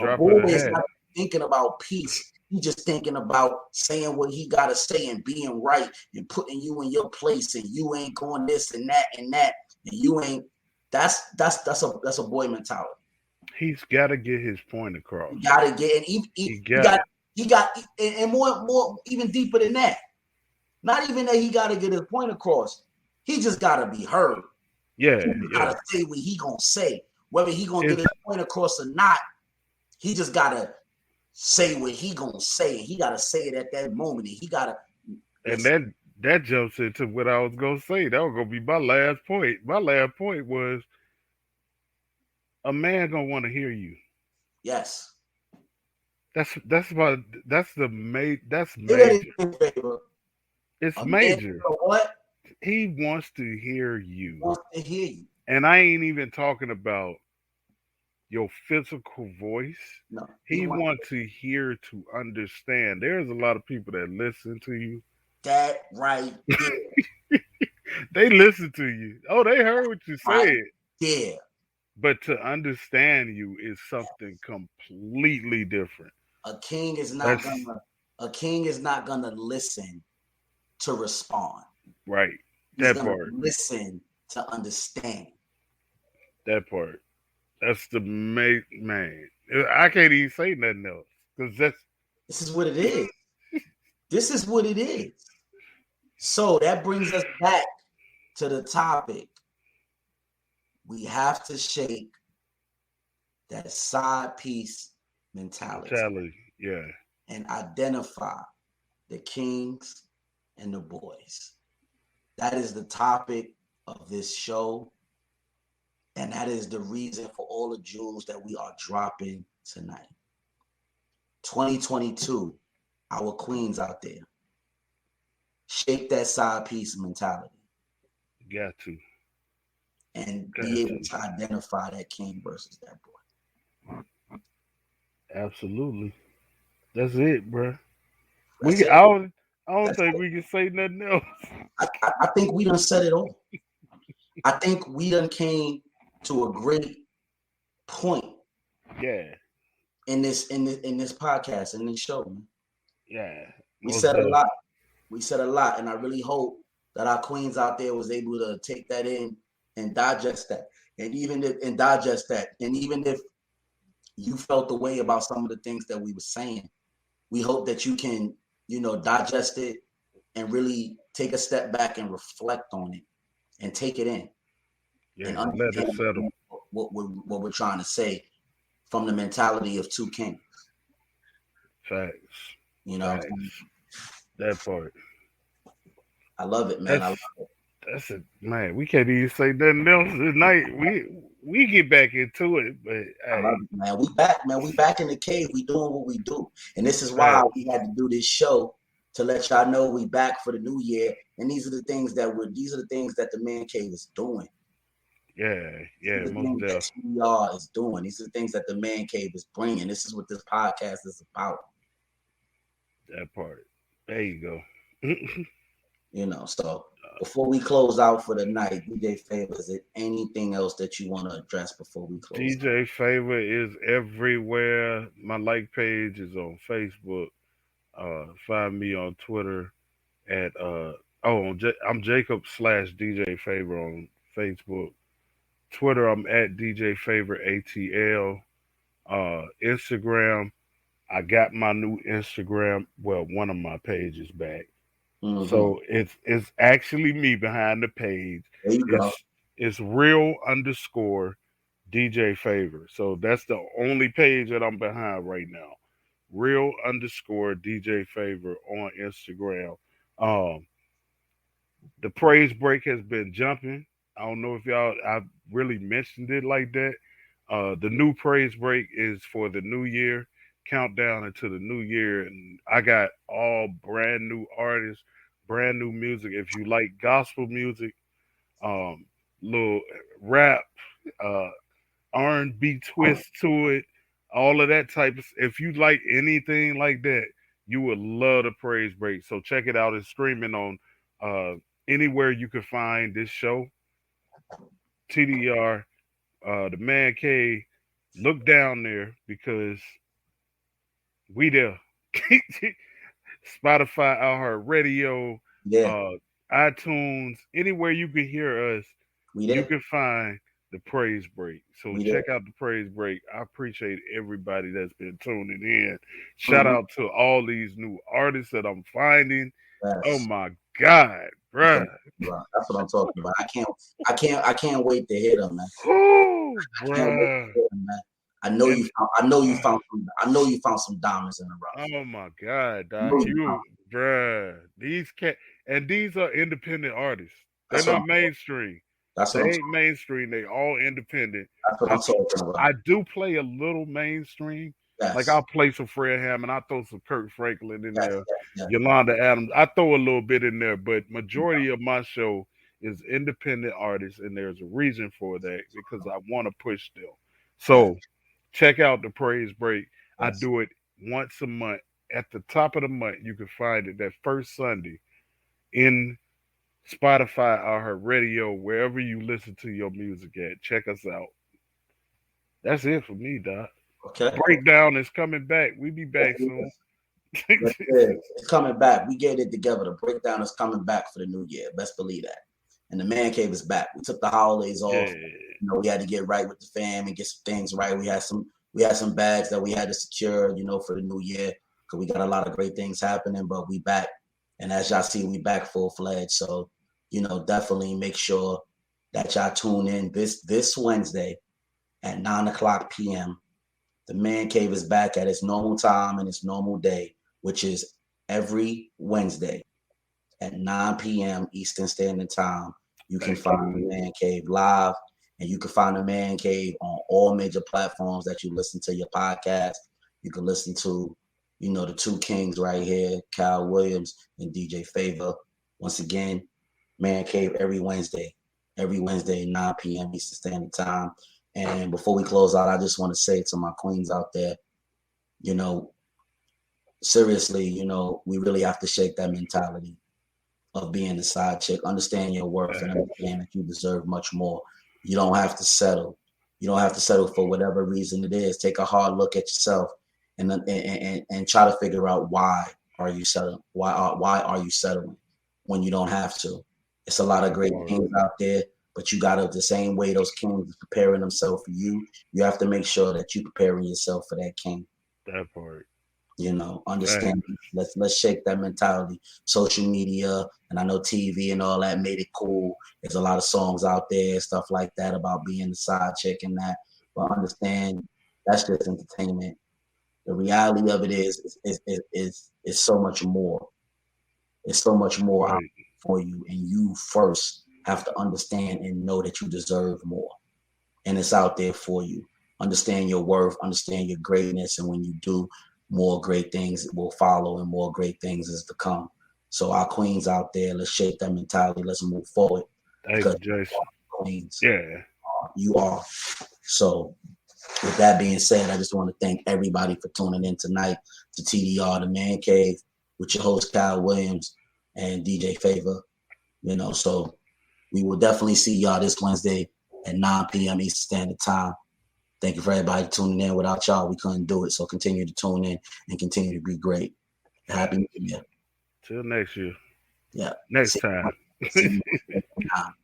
[SPEAKER 1] A boy is not thinking about peace. He's just thinking about saying what he gotta say and being right and putting you in your place, and you ain't going this and that and that, and you ain't. That's a boy mentality.
[SPEAKER 2] He's got to get his point across.
[SPEAKER 1] He got to get, and he got, and more even deeper than that. Not even that he got to get his point across. He just got to be heard.
[SPEAKER 2] Yeah,
[SPEAKER 1] he got to say what he gonna say, whether he gonna get his point across or not. He just got to say what he gonna say, and he got to say it at that moment, and he got to.
[SPEAKER 2] And that jumps into what I was gonna say. That was gonna be my last point. My last point was a man gonna want to hear you.
[SPEAKER 1] Yes.
[SPEAKER 2] That's major. It's major.
[SPEAKER 1] What?
[SPEAKER 2] He wants to hear you.
[SPEAKER 1] Wants to hear you.
[SPEAKER 2] And I ain't even talking about your physical voice.
[SPEAKER 1] No.
[SPEAKER 2] He wants to hear to understand. There's a lot of people that listen to you.
[SPEAKER 1] That right there.
[SPEAKER 2] They listen to you. Oh, they heard what you said.
[SPEAKER 1] Yeah.
[SPEAKER 2] But to understand you is something completely different.
[SPEAKER 1] A king is not gonna listen to respond.
[SPEAKER 2] Right.
[SPEAKER 1] He's gonna listen to understand.
[SPEAKER 2] That part. That's the man. I can't even say nothing else because
[SPEAKER 1] this is what it is. This is what it is. So that brings us back to the topic. We have to shake that side piece mentality.
[SPEAKER 2] Yeah.
[SPEAKER 1] And identify the kings and the boys. That is the topic of this show. And that is the reason for all the jewels that we are dropping tonight. 2022, our queens out there, shape that side piece mentality
[SPEAKER 2] Got to.
[SPEAKER 1] and
[SPEAKER 2] Got
[SPEAKER 1] be able
[SPEAKER 2] to.
[SPEAKER 1] to identify that king versus that boy.
[SPEAKER 2] Absolutely. That's it, bro.
[SPEAKER 1] That's
[SPEAKER 2] We
[SPEAKER 1] it.
[SPEAKER 2] I don't
[SPEAKER 1] That's
[SPEAKER 2] think
[SPEAKER 1] it.
[SPEAKER 2] we can say nothing else.
[SPEAKER 1] I think we done said it all. I think we done came to a great point
[SPEAKER 2] Yeah.
[SPEAKER 1] in this podcast, in this show, man.
[SPEAKER 2] Yeah.
[SPEAKER 1] We
[SPEAKER 2] Most
[SPEAKER 1] said a
[SPEAKER 2] definitely.
[SPEAKER 1] lot. We said a lot, and I really hope that our queens out there was able to take that in and digest that. And even if you felt the way about some of the things that we were saying, we hope that you can, digest it and really take a step back and reflect on it and take it in and
[SPEAKER 2] Yeah. Let it
[SPEAKER 1] understand
[SPEAKER 2] settle.
[SPEAKER 1] what we're trying to say from the mentality of two kings.
[SPEAKER 2] Facts.
[SPEAKER 1] You know,
[SPEAKER 2] Facts. That part.
[SPEAKER 1] I love it, man. I love it.
[SPEAKER 2] That's it, man. We can't even say nothing else tonight. We get back into it, but
[SPEAKER 1] I love
[SPEAKER 2] hey,
[SPEAKER 1] it, man. We back, man. We back in the cave. We doing what we do. And this is why
[SPEAKER 2] facts.
[SPEAKER 1] we had to do this show to let y'all know we back for the new year. And these are the things that the Man Cave is doing.
[SPEAKER 2] Yeah,
[SPEAKER 1] The
[SPEAKER 2] most
[SPEAKER 1] things that
[SPEAKER 2] definitely.
[SPEAKER 1] TDR is doing. These are the things that the Man Cave is bringing. This is what this podcast is about.
[SPEAKER 2] That part. There you go.
[SPEAKER 1] So before we close out for the night, DJ Favor, is it anything else that you want to address before we close out?
[SPEAKER 2] DJ Favor is everywhere. My like page is on Facebook. Find me on Twitter at I'm Jacob/DJ Favor on Facebook. Twitter, I'm at DJ Favor ATL. Instagram, I got my new Instagram. Well, one of my pages back.
[SPEAKER 1] Mm-hmm.
[SPEAKER 2] So it's actually me behind the page.
[SPEAKER 1] There you go.
[SPEAKER 2] It's real_DJ Favor. So that's the only page that I'm behind right now. Real_DJ Favor on Instagram. Um, the praise break has been jumping. I don't know if I really mentioned it like that. The new praise break is for the new year, countdown into the new year, and I got all brand new artists, brand new music. If you like gospel music, um, little rap, uh, R&B twist to it, all of that type of. If you like anything like that, you would love the praise break. So check it out. It's streaming on uh, anywhere you can find this show. TDR, the Man Cave. Look down there because we there. Spotify, iHeartRadio,
[SPEAKER 1] Yeah,
[SPEAKER 2] uh, iTunes, anywhere you can hear us,
[SPEAKER 1] we
[SPEAKER 2] you
[SPEAKER 1] there.
[SPEAKER 2] can find the praise break. So
[SPEAKER 1] We there.
[SPEAKER 2] check out the praise break. I appreciate everybody that's been tuning in. Shout
[SPEAKER 1] Mm-hmm.
[SPEAKER 2] out to all these new artists that I'm finding. Oh
[SPEAKER 1] Yes.
[SPEAKER 2] my God,
[SPEAKER 1] That's what,
[SPEAKER 2] bruh.
[SPEAKER 1] that's what I'm talking about. I can't wait to hit them, man.
[SPEAKER 2] Oh,
[SPEAKER 1] I can't wait to
[SPEAKER 2] bruh.
[SPEAKER 1] hit them, man.
[SPEAKER 2] And
[SPEAKER 1] I know you found some diamonds in the rough.
[SPEAKER 2] oh my God,
[SPEAKER 1] I
[SPEAKER 2] Doc.
[SPEAKER 1] know you found.
[SPEAKER 2] You, bruh. These are independent artists. They're
[SPEAKER 1] That's what
[SPEAKER 2] not
[SPEAKER 1] I'm.
[SPEAKER 2] mainstream.
[SPEAKER 1] That's
[SPEAKER 2] They
[SPEAKER 1] what I'm.
[SPEAKER 2] ain't mainstream. They all independent.
[SPEAKER 1] That's what
[SPEAKER 2] I
[SPEAKER 1] I'm talking about.
[SPEAKER 2] I do play a little mainstream. Like
[SPEAKER 1] Yes.
[SPEAKER 2] I'll play some Fred Hammond. I throw some Kurt Franklin in
[SPEAKER 1] Yes.
[SPEAKER 2] there.
[SPEAKER 1] Yes. Yes.
[SPEAKER 2] Yolanda Adams. I throw a little bit in there, but majority of my show is independent artists, and there's a reason for that because I want to push them.
[SPEAKER 1] Yes.
[SPEAKER 2] So check out the praise break. I
[SPEAKER 1] Yes.
[SPEAKER 2] do it once a month. At the top of the month, you can find it that first Sunday in Spotify, iHeartRadio, wherever you listen to your music at. Check us out. That's it for me, Doc.
[SPEAKER 1] Okay.
[SPEAKER 2] Breakdown is coming back. We be
[SPEAKER 1] Yes,
[SPEAKER 2] back
[SPEAKER 1] it
[SPEAKER 2] soon.
[SPEAKER 1] is. Yes, it is. It's coming back. We get it together. The breakdown is coming back for the new year. Best believe that. And the Man Cave is back. We took the holidays off.
[SPEAKER 2] Yeah,
[SPEAKER 1] We had to get right with the fam and get some things right. We had some bags that we had to secure, for the new year because we got a lot of great things happening. But we back, and as y'all see, we back full fledged. So, definitely make sure that y'all tune in this Wednesday at 9:00 p.m. The Man Cave is back at its normal time and its normal day, which is every Wednesday at 9 p.m. Eastern Standard Time. You can
[SPEAKER 2] thank you.
[SPEAKER 1] find the Man Cave live. And you can find the Man Cave on all major platforms that you listen to your podcast. You can listen to, the two kings right here, Kyle Williams and DJ Favor. Once again, Man Cave every Wednesday, 9 p.m. Eastern Standard Time. And before we close out, I just want to say to my queens out there, seriously, we really have to shake that mentality of being the side chick. Understand your worth and understand that you deserve much more. You don't have to settle. You don't have to settle for whatever reason it is. Take a hard look at yourself and try to figure out why are you settling? Why are you settling when you don't have to? It's a lot of great kings out there, but you gotta, the same way those kings are preparing themselves for you, you have to make sure that you're preparing yourself for that king.
[SPEAKER 2] That part.
[SPEAKER 1] Understand. Let's shake that mentality. Social media and I know TV and all that made it cool. There's a lot of songs out there, stuff like that about being the side chick and that. But understand that's just entertainment. The reality of it is so much more. It's so much more out for you, and you first have to understand and know that you deserve more, and it's out there for you. Understand your worth, understand your greatness, and when you do, more great things will follow and more great things is to come. So our queens out there, let's shape that mentality. Let's move forward.
[SPEAKER 2] Thank you, Jason.
[SPEAKER 1] Queens.
[SPEAKER 2] Yeah.
[SPEAKER 1] You are. So with that being said, I just want to thank everybody for tuning in tonight to TDR, the Man Cave, with your host, Kyle Williams and DJ Favor. So we will definitely see y'all this Wednesday at 9 p.m. Eastern Standard Time. Thank you for everybody tuning in. Without y'all, we couldn't do it. So continue to tune in and continue to be great. Happy New Year.
[SPEAKER 2] Till next year.
[SPEAKER 1] Yeah.
[SPEAKER 2] Next time.
[SPEAKER 1] See you next time.